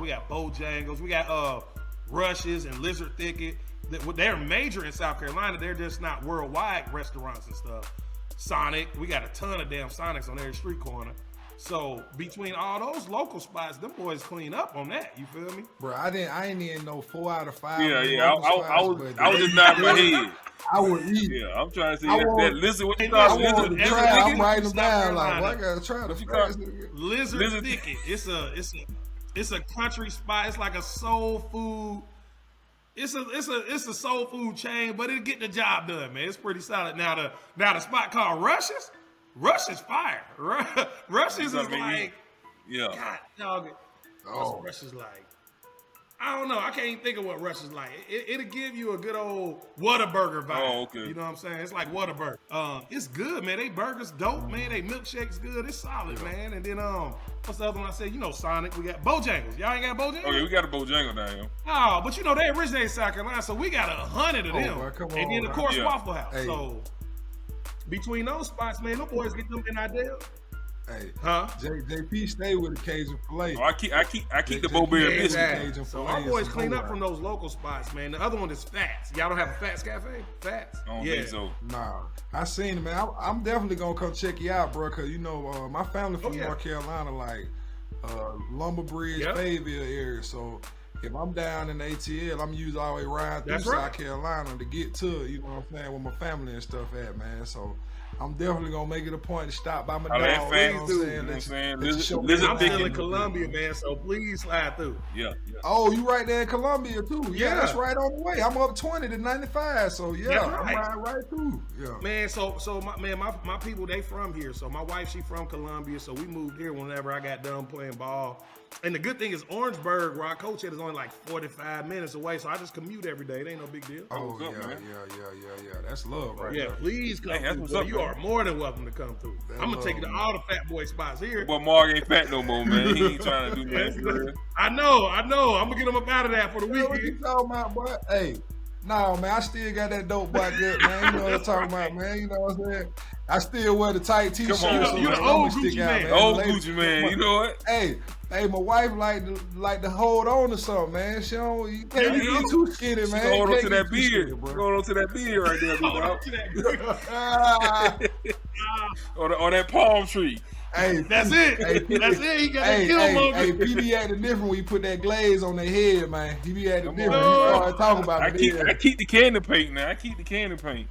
we got Bojangles, we got Rushes and Lizard Thicket. They're major in South Carolina. They're just not worldwide restaurants and stuff. Sonic, we got a ton of damn Sonics on every street corner. So between all those local spots, them boys clean up on that. You feel me, bro? I ain't even know 4 out of 5. Yeah. I was just nodding my head. I would eat. Yeah, I'm trying to see that lizard. What you thought? I'm writing them down like, well, I gotta try to. Lizard Thicket. It's a country spot. It's like a soul food. It's a soul food chain, but it'll get the job done, man. It's pretty solid. Now the spot called Rushes. Rush is fire. Rushes is like, God, dog. Rush is like, I don't know. I can't even think of what Rush is like. It'll give you a good old Whataburger vibe. Oh, okay. You know what I'm saying? It's like Whataburger. It's good, man. They burgers dope, man. They milkshakes good. It's solid, man. And then what's the other one I said? You know, Sonic. We got Bojangles. Y'all ain't got Bojangles? Okay, we got a Bojangle down here. Oh, but you know they originated in South Carolina, so we got 100 of them. Bro, and then of course Waffle House. Hey. So between those spots, man, them boys get them in idea. Hey, huh? JP stay with the Cajun filet. Oh, I keep the Bo-Berry biscuit. So our boys clean up from those local spots, man. The other one is Fats. Y'all don't have a Fats Cafe? Fats? I don't think so. Nah, I seen it, man. I'm definitely gonna come check you out, bro. Cause you know my family from North Carolina, like Lumber Bridge, Fayetteville area. So if I'm down in the ATL, I'm usually always riding through South Carolina to get to, you know what I'm saying, where my family and stuff at, man. So I'm definitely gonna make it a point to stop by my dog. You know what I'm saying? I'm still in Columbia, man, so please slide through. Yeah. Oh, you right there in Columbia too? Yeah, that's right on the way. I'm up 20 to 95, so I'm riding right through. Yeah, man. So my people, they from here. So my wife, she from Columbia, so we moved here whenever I got done playing ball. And the good thing is Orangeburg, where I coach at, is only like 45 minutes away, so I just commute every day. It ain't no big deal. Oh, yeah. That's love, right? Yeah, please come through. You are more than welcome to come through. I'm going to take you to all the fat boy spots here. But Mark ain't fat no more, man. He ain't trying to do that. I know. I'm going to get him up out of that for the weekend. What you talking about, boy? Hey. No, man, I still got that dope boy good, man. You know what I'm talking about, man. You know what I'm saying? I still wear the tight t-shirts. Come on, you the old Gucci man. Old Gucci man. You know what? Hey, my wife like to hold on to something, man. She don't. You can't get too skinny, man. Hold on to that beard. Hold on to that beard right there, bro. or that palm tree. Hey, that's it. That's it. He got that Killmonger. Hey, PB acting different when you put that glaze on their head, man. He be acting different. He started talking about I keep the candy paint now. I keep the candy paint.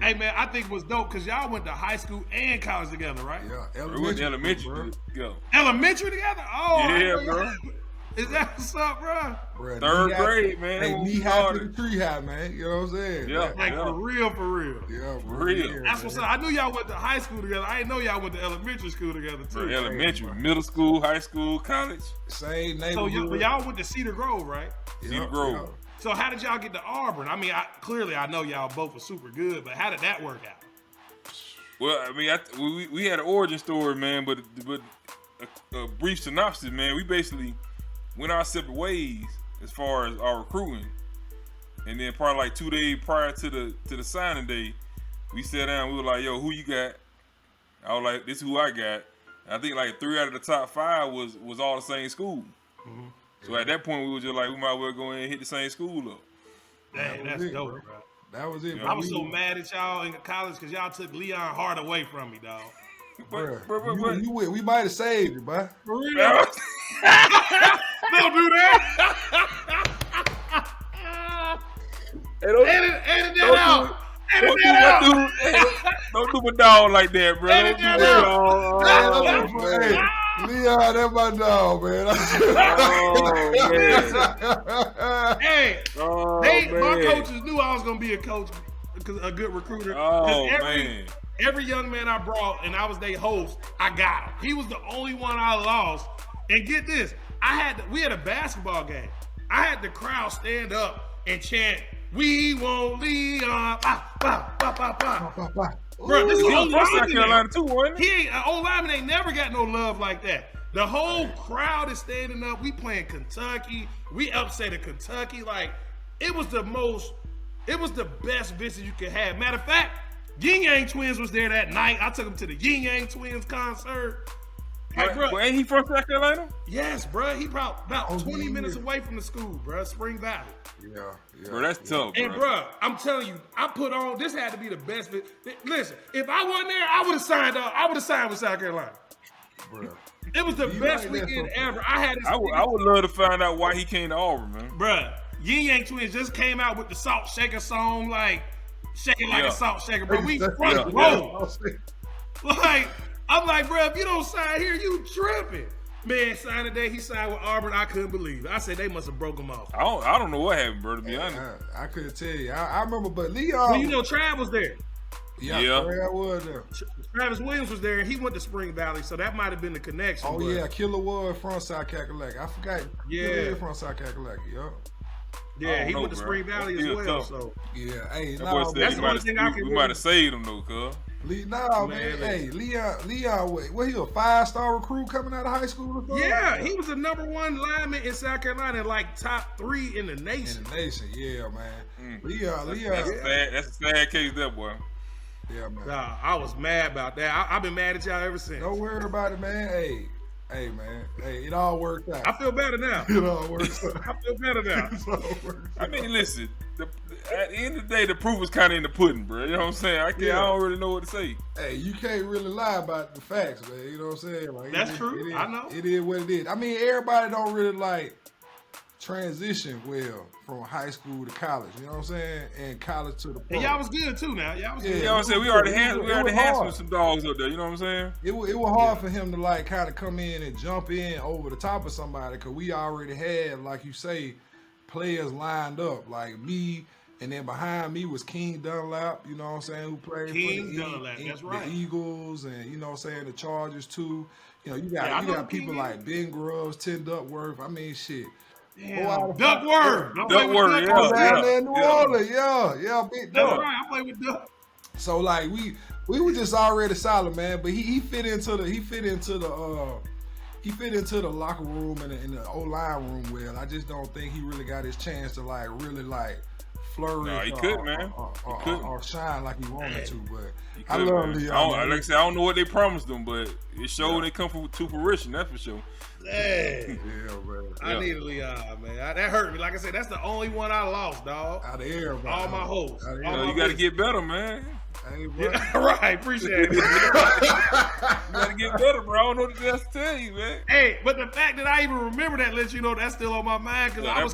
Hey man, I think it was dope because y'all went to high school and college together, right? Yeah, we went to elementary together. Elementary together? Oh, yeah, bro. Is that what's up, bro? Third grade, man. Hey, knee high to the tree high, man. You know what I'm saying? Yeah, for real. Yeah, for real. That's what's up. I knew y'all went to high school together. I didn't know y'all went to elementary school together too. Elementary, middle school, high school, college. Same neighborhood. So y'all went to Cedar Grove, right? Cedar Grove. Yeah. So how did y'all get to Auburn? I mean, clearly I know y'all both were super good, but how did that work out? Well, I mean, we had an origin story, man, but a brief synopsis, man. We basically went our separate ways as far as our recruiting, and then probably like 2 days prior to the signing day, we sat down. We were like, "Yo, who you got?" I was like, "This is who I got." I think like 3 out of the top 5 was all the same school. Mm-hmm. So at that point, we were just like, we might well go in and hit the same school up. Dang, that's dope, bro. That was it. I was so mad at y'all in college because y'all took Leon Hart away from me, dog. We might have saved it, bro. For real? Don't do that. Edit that out. Don't do my dog like that, bro. Don't do my dog. Leon, that's my dog, man. My coaches knew I was gonna be a coach, a good recruiter. Every young man I brought, and I was their host, I got him. He was the only one I lost. And get this, we had a basketball game. I had the crowd stand up and chant, "We want Leon." Bro, this is South Carolina too, wasn't it? He ain't old lineman ain't never got no love like that. The whole crowd is standing up. We playing Kentucky. We upset Kentucky. Like it was the best visit you could have. Matter of fact, Yin Yang Twins was there that night. I took him to the Yin Yang Twins concert. Hey, bro, ain't he from South Carolina? Yes, bro. He about 20 minutes away from the school, bro. Spring Valley. Yeah. Bro, that's tough, bro. And, bro, I'm telling you, this had to be the best. Listen, if I wasn't there, I would have signed up. I would have signed with South Carolina. Bro. It was the best weekend ever. I would love to find out why he came to Auburn, man. Bro, Yin Yang Twins just came out with the Salt Shaker song, like, shaking like a salt shaker, bro. We front row. Like, I'm like, bro, if you don't sign here, you tripping. Man, signed today. He signed with Auburn. I couldn't believe it. I said they must have broke him off. I don't know what happened, bro, to be honest. I couldn't tell you. I remember, but Leon. Well, you know, Trav was there. Yeah. I was there. Travis Williams was there, and he went to Spring Valley, so that might have been the connection. Oh, yeah. Killer was from South Kakalaki. I forgot. Yeah. From South Kakalaki, Yeah, he went to Spring Valley as well. Tough. So yeah, hey, that's the only thing I can. We might have saved him though, cuz. Man. Hey, Leon, what he a 5-star recruit coming out of high school? Or something? Yeah, he was the #1 lineman in South Carolina, like top 3 in the nation. Yeah, man. Leon, that's a sad case, there, boy. Yeah, man. Nah, I was mad about that. I've been mad at y'all ever since. Don't worry about it, man. Hey, man. Hey, it all worked out. I feel better now. It all works out. I feel better now. I mean, listen. At the end of the day, the proof is kind of in the pudding, bro. You know what I'm saying? I don't really know what to say. Hey, you can't really lie about the facts, man. You know what I'm saying? Like, that's true. I know. It is what it is. I mean, everybody don't really like transition well from high school to college. You know what I'm saying? And college to the pro. And y'all was good too. Now y'all was good. You know what I'm saying? We already had some dogs up there. You know what I'm saying? It was hard for him to like kind of come in and jump in over the top of somebody because we already had, like you say, players lined up like me. And then behind me was King Dunlap, you know what I'm saying, who played for the Eagles and, you know what I'm saying, the Chargers too. You know, you got people like Ben Grubbs, Tim Duckworth. I mean, shit. Duckworth. Down there in New Orleans, yeah, big Duck. That's right, I played with Duck. So like we were just already solid, man. But he fit into the locker room and the O-line room well. I just don't think he really got his chance to like really like flourish. Nah, he couldn't, man. He couldn't. Or shine like he wanted to. But I couldn't, love man. Leon. Like I said, I don't know what they promised him, but it showed they come to fruition. That's for sure. Hey, Yeah, man. I need Leon, man. That hurt me. Like I said, that's the only one I lost, dog. Out of everybody. All my hopes. You got to get better, man. Hey, Yeah, right, appreciate it. You got to get better, bro. I don't know what else to tell you, man. Hey, but the fact that I even remember that lets you know that's still on my mind because I was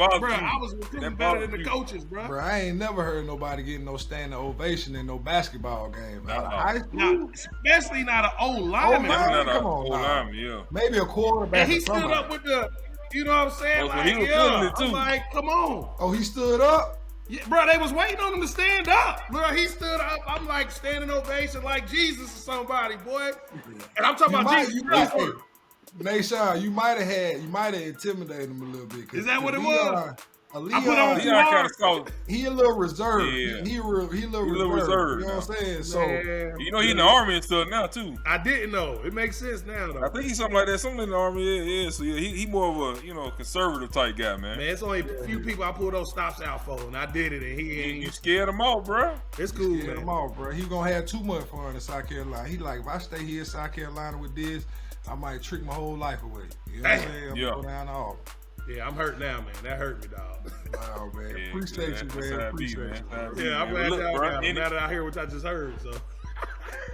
recruiting better than the coaches, bro. Bro, I ain't never heard nobody getting no standing ovation in no basketball game. High school? Now, especially not an old lineman. Come on, lineman, yeah. Maybe a quarterback. And he stood up with the, you know what I'm saying? Like, he was feeling it too. I'm like, come on. Oh, he stood up? Yeah, bro, they was waiting on him to stand up. Bro, he stood up. I'm like standing ovation like Jesus or somebody, boy. And I'm talking about Jesus. Na'Shan, you might have intimidated him a little bit. Is that what it was? Leon kind of soft. He a little reserved. Yeah. He a little reserved. You know what I'm saying? So you know he in the Army and stuff now too. I didn't know. It makes sense now though. I think he's something like that. Something in the Army. Yeah. So yeah, he more of a conservative type guy, man. Man, it's only a few people I pulled those stops out for, and I did it, and he ain't. You scared him off, bro. It's cool, scared man. him off, bro. He gonna have too much fun in South Carolina. He like, if I stay here in South Carolina with this, I might trick my whole life away. You know what I'm saying? I'm gonna go down to Auburn. Yeah, I'm hurt now, man. That hurt me, dog. Wow, man. Yeah, Appreciate you, man. Appreciate you. Yeah, I'm glad y'all now that I hear what I just heard. So,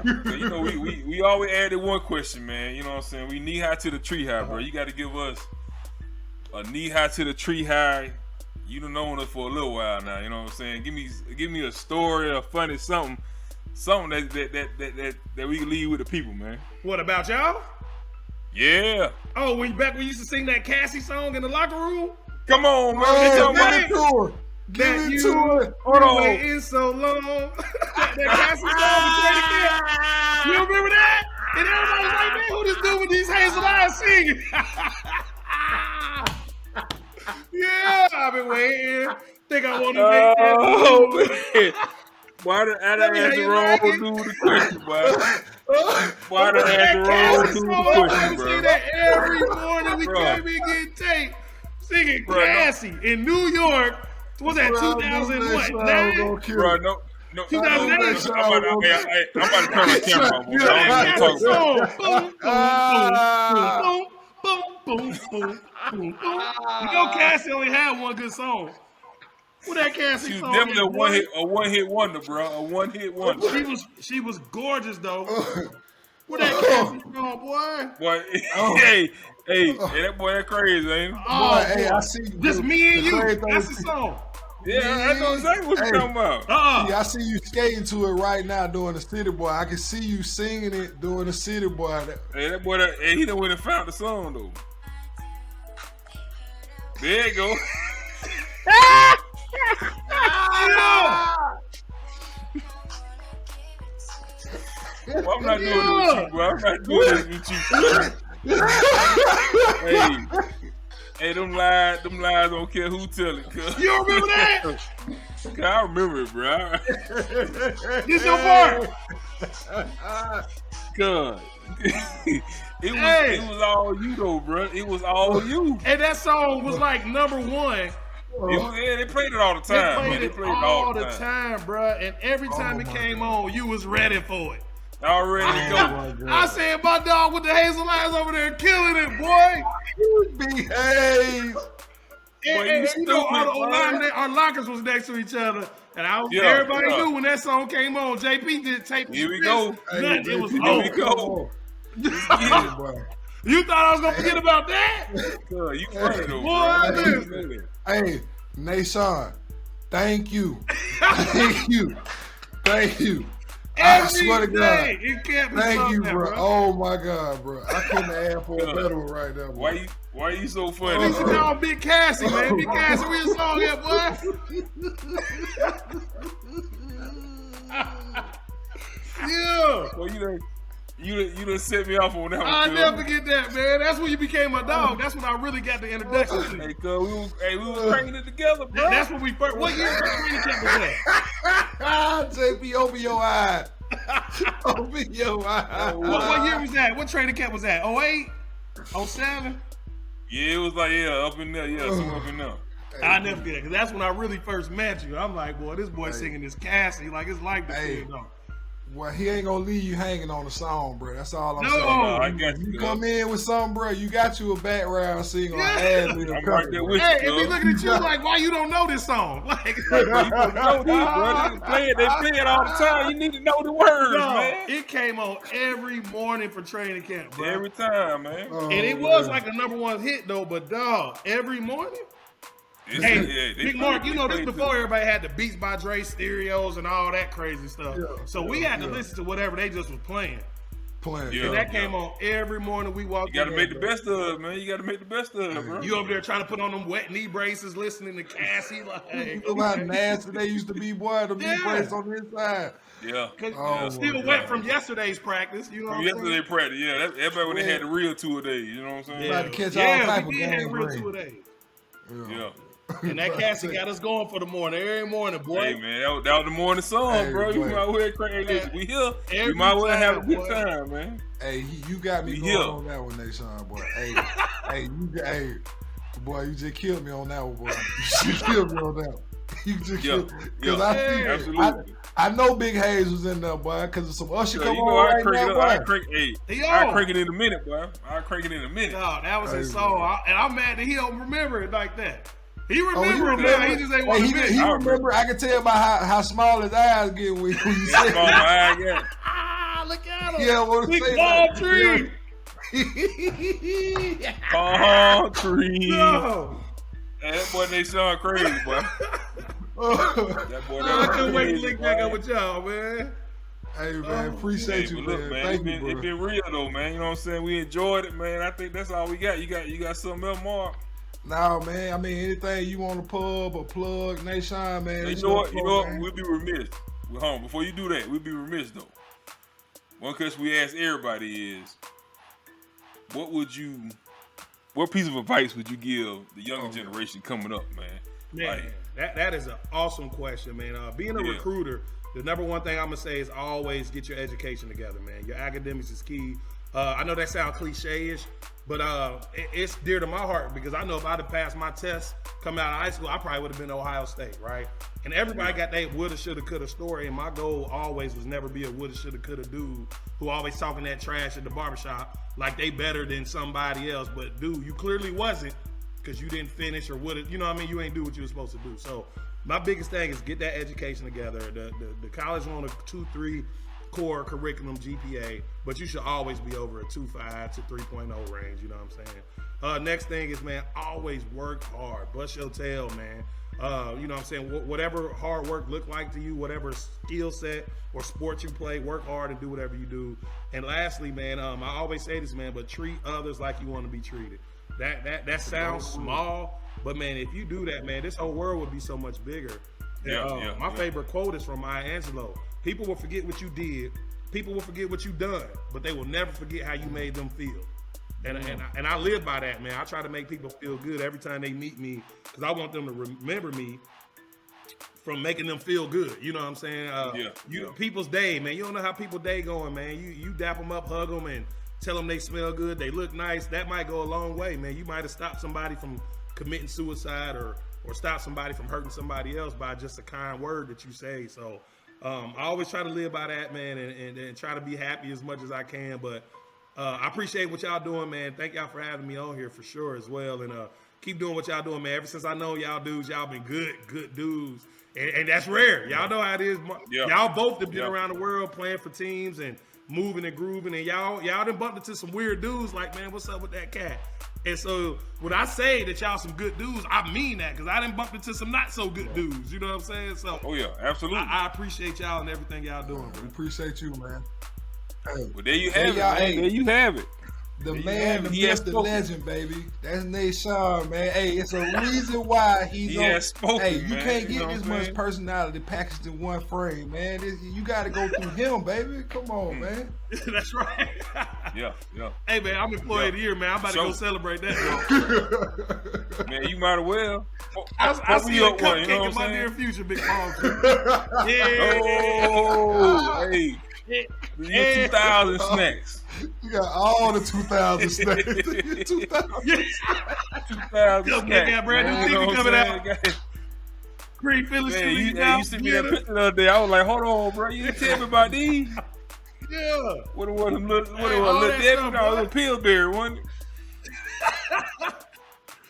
you know, we always added one question, man. You know what I'm saying? We knee high to the tree high, bro. You got to give us a knee high to the tree high. You done known us for a little while now. You know what I'm saying? Give me a story, a funny something that we can leave with the people, man. What about y'all? Yeah. Oh, when we used to sing that Cassie song in the locker room? Come on, man. Give it to it. Hold on. Waiting so long. that Cassie song. You remember that? And everybody was like, man, who this dude with these hazel eyes singing? Yeah, I've been waiting. Think I want to make that. Oh, man. Why did I ask the wrong dude the question, boy? Why did I ask the wrong dude the question, bro? I that every morning we came in getting taped singing Cassie in New York. Was that 2009? Bro, no. 2008. I'm about to turn my camera off. I don't Boom, boom, boom, boom, boom. You know Cassie only had one good song. What that Cassie she song? She was definitely a one-hit wonder, bro. A one-hit wonder. She was gorgeous though. What that Cassie song, boy? Boy, hey, that boy, that crazy, ain't it? Oh, hey, I see. Just me and you. That's the song. Yeah, I know exactly what you're talking about. See, I see you skating to it right now doing the City Boy. I can see you singing it doing the City Boy. Hey, that boy, he done went and found the song though. There you go. Well, I'm not doing this with you, bro. I'm not doing this with you. Hey, them lies don't care who tell it. Cause you remember that? I remember it, bro. This your part. God. It was all you though, bro. It was all you. And that song was like #1. They played it all the time. They played it all the time, bro. And every time it came on, you was ready for it. Already go. I said my dog with the hazel eyes over there killing it, boy. You behave. And you know, our lockers was next to each other. And everybody knew when that song came on. JP did tape. Here we go. It was here we go. You thought I was gonna forget about that? God, you funny though, boy. Hey, Na'Shan, thank you. Thank you. I swear to God. Thank you, bro. Oh my God, bro. I couldn't ask for a better one right now, bro. Why you so funny? We should call Big Cassie, man. Big Cassie, where your song at, boy? Yeah. Well, you done set me off on that one. I'll never forget that, man. That's when you became my dog. That's when I really got the introduction to you. Hey, cuz, we was cranking it together, bro. That's when we first. What year training camp was that? JP, open your eye. Open your eye. What year was that? What training camp was that? 08? 07? Yeah, it was like, up in there. Yeah, somewhere up in there. I never forget it, because that's when I really first met you. I'm like, boy, this boy singing this Cassie like it's like the thing. Well, he ain't gonna leave you hanging on the song, bro. That's all I'm saying. No, I got you come in with something, bro. You got you a background singer. Yeah. I'm right there with Hey, you, and be looking at you like, why you don't know this song? Like, you don't know this, bro. They play it all the time. You need to know the words, man. It came on every morning for training camp, bro. Every time, man. And it was like a #1 hit though, but dog, every morning. Hey, Big Mark, you know this before everybody had the Beats by Dre stereos and all that crazy stuff. So we had to listen to whatever they just was playing. And that came on every morning we walked in. You got to make the best of it, man. You got to make the best of it, bro. You over there trying to put on them wet knee braces, listening to Cassie. Like, you know how nasty they used to be, boy, the knee brace on the inside. Yeah. Still wet from yesterday's practice. You know what I'm saying? Yesterday's practice, yeah. That's everybody when they had the real 2-a-days, you know what I'm saying? Yeah, to catch all type of we did have real 2-a-days. Yeah. And that Cassie got us going for the morning, every morning, boy. Hey, man, that was the morning song, bro. You might well crank this. We here. Every we might well have a good boy. time, man. Hey, you got me going on that one, Na'Shan, boy. Boy, you just killed me on that one, boy. You just killed me on that one. You just killed me. Because I know Big Hayes was in there, boy, because of some Usher come on right now, boy. I'll crank it in a minute, boy. I'll crank it in a minute. No, that was his song. And I'm mad that he don't remember it like that. He remember it now. He just ain't want to admit it. He remember. I can tell by how small his eyes get when you say it. Small eyes, yeah. Look at him. Yeah, what big say palm tree. Palm tree. No. That boy Na'Shan crazy, boy. That boy, I couldn't wait to link back up with y'all, man. Hey, man, appreciate you, look, man. Thank you, bro. It been real though, man. You know what I'm saying? We enjoyed it, man. I think that's all we got. You got something else, Mark? No, man. I mean, anything you want to pub or plug, Na'Shan, man. You know what? We'll be remiss. Hold on, before you do that, we'll be remiss though. One question we ask everybody is, what piece of advice would you give the younger generation coming up, man? Man, that is an awesome question, man. Being a recruiter, the #1 thing I'm gonna say is always get your education together, man. Your academics is key. I know that sounds cliche-ish, but it's dear to my heart because I know if I'd have passed my test coming out of high school, I probably would have been Ohio State, right? And everybody got that woulda, shoulda, coulda story, and my goal always was never be a woulda, shoulda, coulda dude who always talking that trash at the barbershop like they better than somebody else. But dude, you clearly wasn't because you didn't finish or woulda, you know what I mean? You ain't do what you were supposed to do. So my biggest thing is get that education together. The college on a 2.3 core curriculum GPA, but you should always be over a 2.5 to 3.0 range, you know what I'm saying? Next thing is, man, always work hard. Bust your tail, man. You know what I'm saying? Whatever hard work look like to you, whatever skill set or sport you play, work hard and do whatever you do. And lastly, man, I always say this, man, but treat others like you want to be treated. That sounds small, but man, if you do that, man, this whole world would be so much bigger. My favorite quote is from Maya Angelou. People will forget what you did. People will forget what you done, but they will never forget how you made them feel. And I live by that, man. I try to make people feel good every time they meet me because I want them to remember me from making them feel good. You know what I'm saying? People's day, man. You don't know how people's day going, man. You dap them up, hug them, and tell them they smell good, they look nice. That might go a long way, man. You might have stopped somebody from committing suicide or stop somebody from hurting somebody else by just a kind word that you say. So I always try to live by that, man, and try to be happy as much as I can. But I appreciate what y'all doing, man. Thank y'all for having me on here for sure as well. And keep doing what y'all doing, man. Ever since I know y'all dudes, y'all been good dudes. And that's rare. Y'all know how it is. Y'all both have been around the world playing for teams and moving and grooving. And y'all done bumped into some weird dudes like, man, what's up with that cat? And so when I say that y'all some good dudes, I mean that because I done bumped into some not so good dudes. You know what I'm saying? So absolutely. I appreciate y'all and everything y'all doing, bro. We appreciate you, man. Hey, well, there you have it, man. There you have it. The man, the myth, the legend, baby. That's Na'Shan, man. Hey, it's a reason why he's on. Hey, you can't get this much personality packaged in one frame, man. You got to go through him, baby. Come on, man. That's right. Yeah. Hey, man, I'm employee of the year, man. I'm about to go celebrate that. Man, you might as well. I see a cupcake in my near future, Big Palm. Hey. The year 2000 snacks. You got all the 2000 snacks. 2000. 2,000 They got brand new TV coming out. Green Philly Street. You sent me that picture the other day. I was like, hold on, bro. You didn't tell me about these. Yeah. What it was, little Pillsbury one.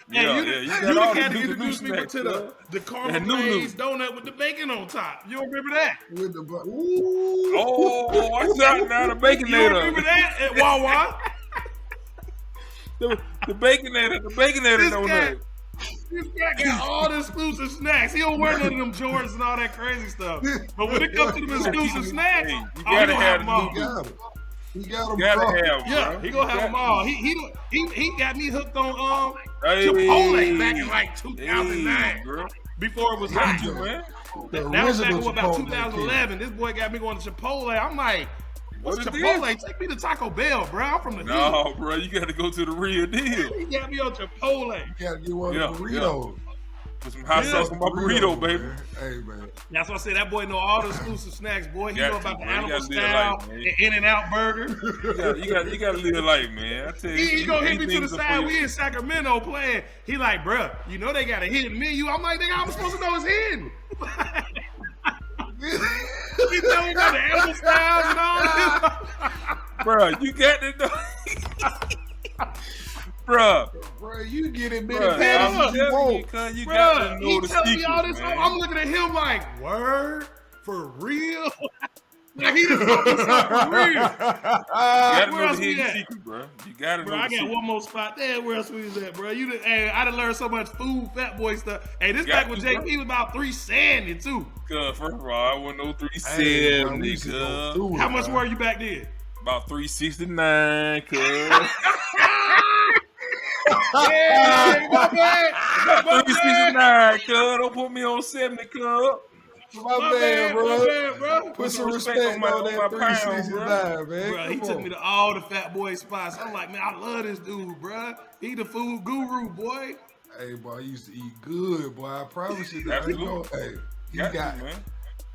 You got to introduce people to the caramel glazed donut with the bacon on top. You don't remember that? With the Oh, what's up now? The Baconator. You don't remember that at Wawa? the Baconator donut. This guy got all the exclusive snacks. He don't wear none of them Jordans and all that crazy stuff. But when it comes to them exclusive snacks, you gotta have them all. He got them. Yeah, he gonna have them all. He got me hooked on Chipotle back in like 2009, bro. Before it was hot, man. That was back in about 2011. This boy got me going to Chipotle. I'm like, what's Chipotle? Take me to Taco Bell, bro. I'm from the No, bro, you got to go to the real deal. He got me on Chipotle. You got to get one of the burritos. Put some hot sauce on my burrito, baby. Man. Hey, man. That's what I say. That boy know all the exclusive snacks, boy. He know about the animal style, the In-N-Out burger. You got to live life, man. I tell you, he gonna hit me to the side. We in Sacramento playing. He like, bro, you know they got a hidden menu. I'm like, nigga, I'm supposed to know it's hidden. He tell me about the animal styles and all this. Bro, you got to know. Bro, you get it, man. You got to know the telling me all this. man. I'm looking at him like, word for real. Like he just told me something for real. You gotta know the hidden secret, bro. You gotta know. I got one more spot there. Where else we was at, bro? Hey, I done learned so much food, fat boy stuff. Hey, this back when JP was about 370 too. First of all, I wasn't no 370, cuz. How much were you back then? About 369, cuz. Yeah, my bad. 369, cuz. Don't put me on 70, cuz. My bad, bro. Put some respect on that 369, man. Bro, he took me to all the fat boy spots. I'm like, man, I love this dude, bro. He the food guru, boy. Hey, boy, I used to eat good, boy. I promise you that.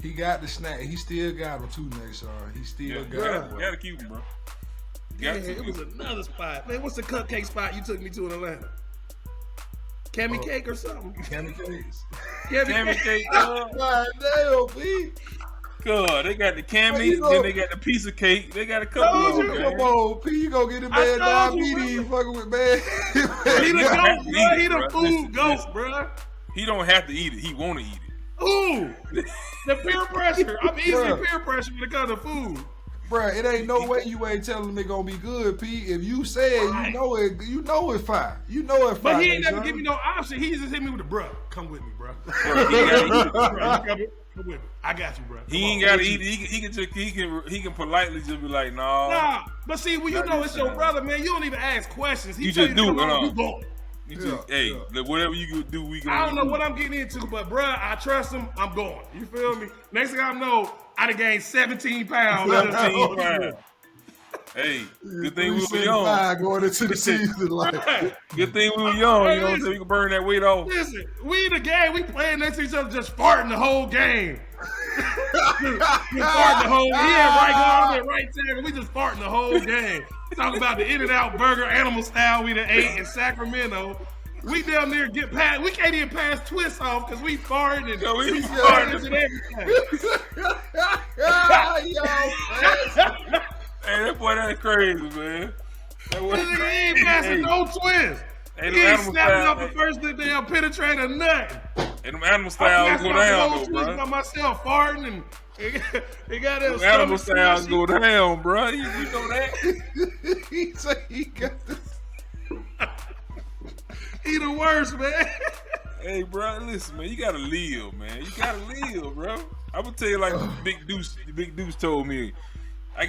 He got the snack. He still got them too, Na'Shan. He still got them. You gotta keep him, bro. It was another spot. Man, what's the cupcake spot you took me to in Atlanta? Cammy Cake or something? Cammy Cakes. Cammy Cake, God damn, B. God, they got the Cammy, then they got the piece of cake. They got a couple of them. Come on, P, you gonna get the bad diabetes fucking with man. He the goat, bro. He the food goat, bro. He don't have to eat it. He want to eat it. Ooh, the peer pressure. I'm easily peer pressure when it comes to food. Bruh, it ain't no way you ain't telling them it gonna be good, P. If you say it, you know it's fine. You know it's fine. But he ain't never give me no option. He just hit me with the bruh. Come with me, bruh. Come with me. I got you, bruh. He ain't gotta eat it. He can politely just be like, no. Nah, but see, when you know it's your brother, man, you don't even ask questions. He you just do it. You going. Whatever you can do, we can. I don't know what I'm getting into, but bruh, I trust him. I'm going. You feel me? Next thing I know, I done gained 17 pounds. 17 pounds. Hey, good thing we were young. Going into the season, like. Good thing we were young. You know what I'm saying? We can burn that weight off. Listen, we in the game. We playing next to each other, just farting the whole game. Farting the whole. He had right guard, and right tackle. We just farting the whole game. Talking about the In-N-Out burger, animal style we done ate in Sacramento. We down there get past. We can't even pass twists off because we farting and we farting and everything. Hey, that boy, that's crazy, man. That nigga ain't passing no twist. He ain't snapping off the first damn penetrator, nothing. And them animal styles go down, though, bro. By myself farting and they got that animal styles go down, bro. You know that? He said he got this. He the worst, man. Hey, bro, listen, man. You gotta live, man. You gotta live, bro. I'm gonna tell you like Big Deuce told me.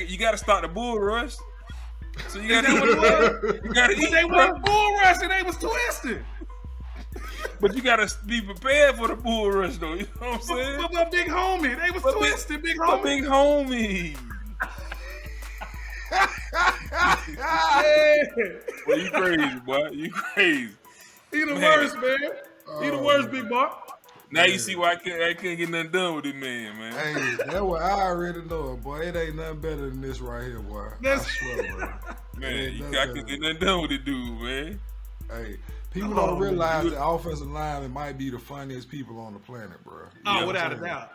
You gotta start the bull rush. So you gotta eat. They weren't bull rush and they was twisted. But you gotta be prepared for the bull rush, though. You know what I'm saying? But my big homie, they was twisted, big homie. My big homie. Well, you crazy, boy. You crazy. He the worst, man. He the worst, big boy. Now you see why I can't get nothing done with this man, man. Hey, that's what I already know, boy. It ain't nothing better than this right here, boy. I swear, bro. Man, I can't get nothing done with this dude, man. Hey, people don't realize that offensive linemen might be the funniest people on the planet, bro. Oh, without a doubt.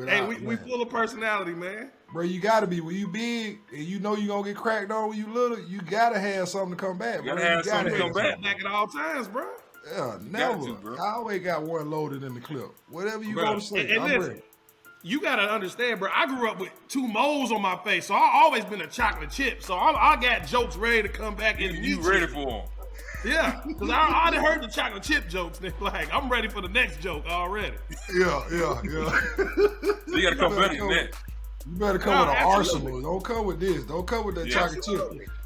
Hey, we full of personality, man. Bro, you gotta be. When you big and you know you gonna get cracked on when you little, you gotta have something to come back, bro. You gotta have something to come back at all times, bro. Yeah, never. I always got one loaded in the clip. Whatever you go to sleep, I'm ready. You gotta understand, bro. I grew up with 2 moles on my face, so I always been a chocolate chip. So I got jokes ready to come back and you ready for them. Yeah, because I done heard the chocolate chip jokes. Like, I'm ready for the next joke already. Yeah. So you gotta come better than that. You better come with an arsenal. Don't come with this. Don't come with that chocolate chip.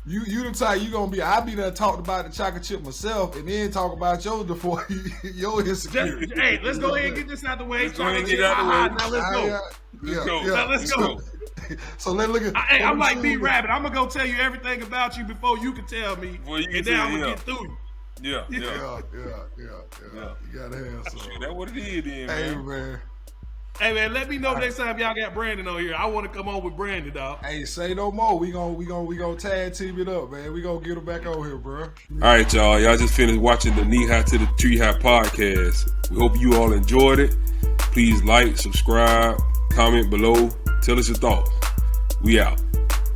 You the type you gonna be. I be there talked about the chocolate chip myself, and then talk about yours before your insecurity. Hey, let's go ahead and get this out the way. Let's go ahead and get it out the way. Now let's go. Let's go. So let's look at. I'm like B-Rabbit. I'm gonna go tell you everything about you before you can tell me, and then I'm gonna get through you. Yeah. You gotta have some. That's what it is, then, man. Hey man, let me know next time y'all got Brandon on here. I want to come on with Brandon, dog. Hey, say no more. We gonna tag team it up, man. We gonna get him back on here, bro. All right, y'all. Y'all just finished watching the Knee High to the Tree High podcast. We hope you all enjoyed it. Please like, subscribe, comment below. Tell us your thoughts. We out.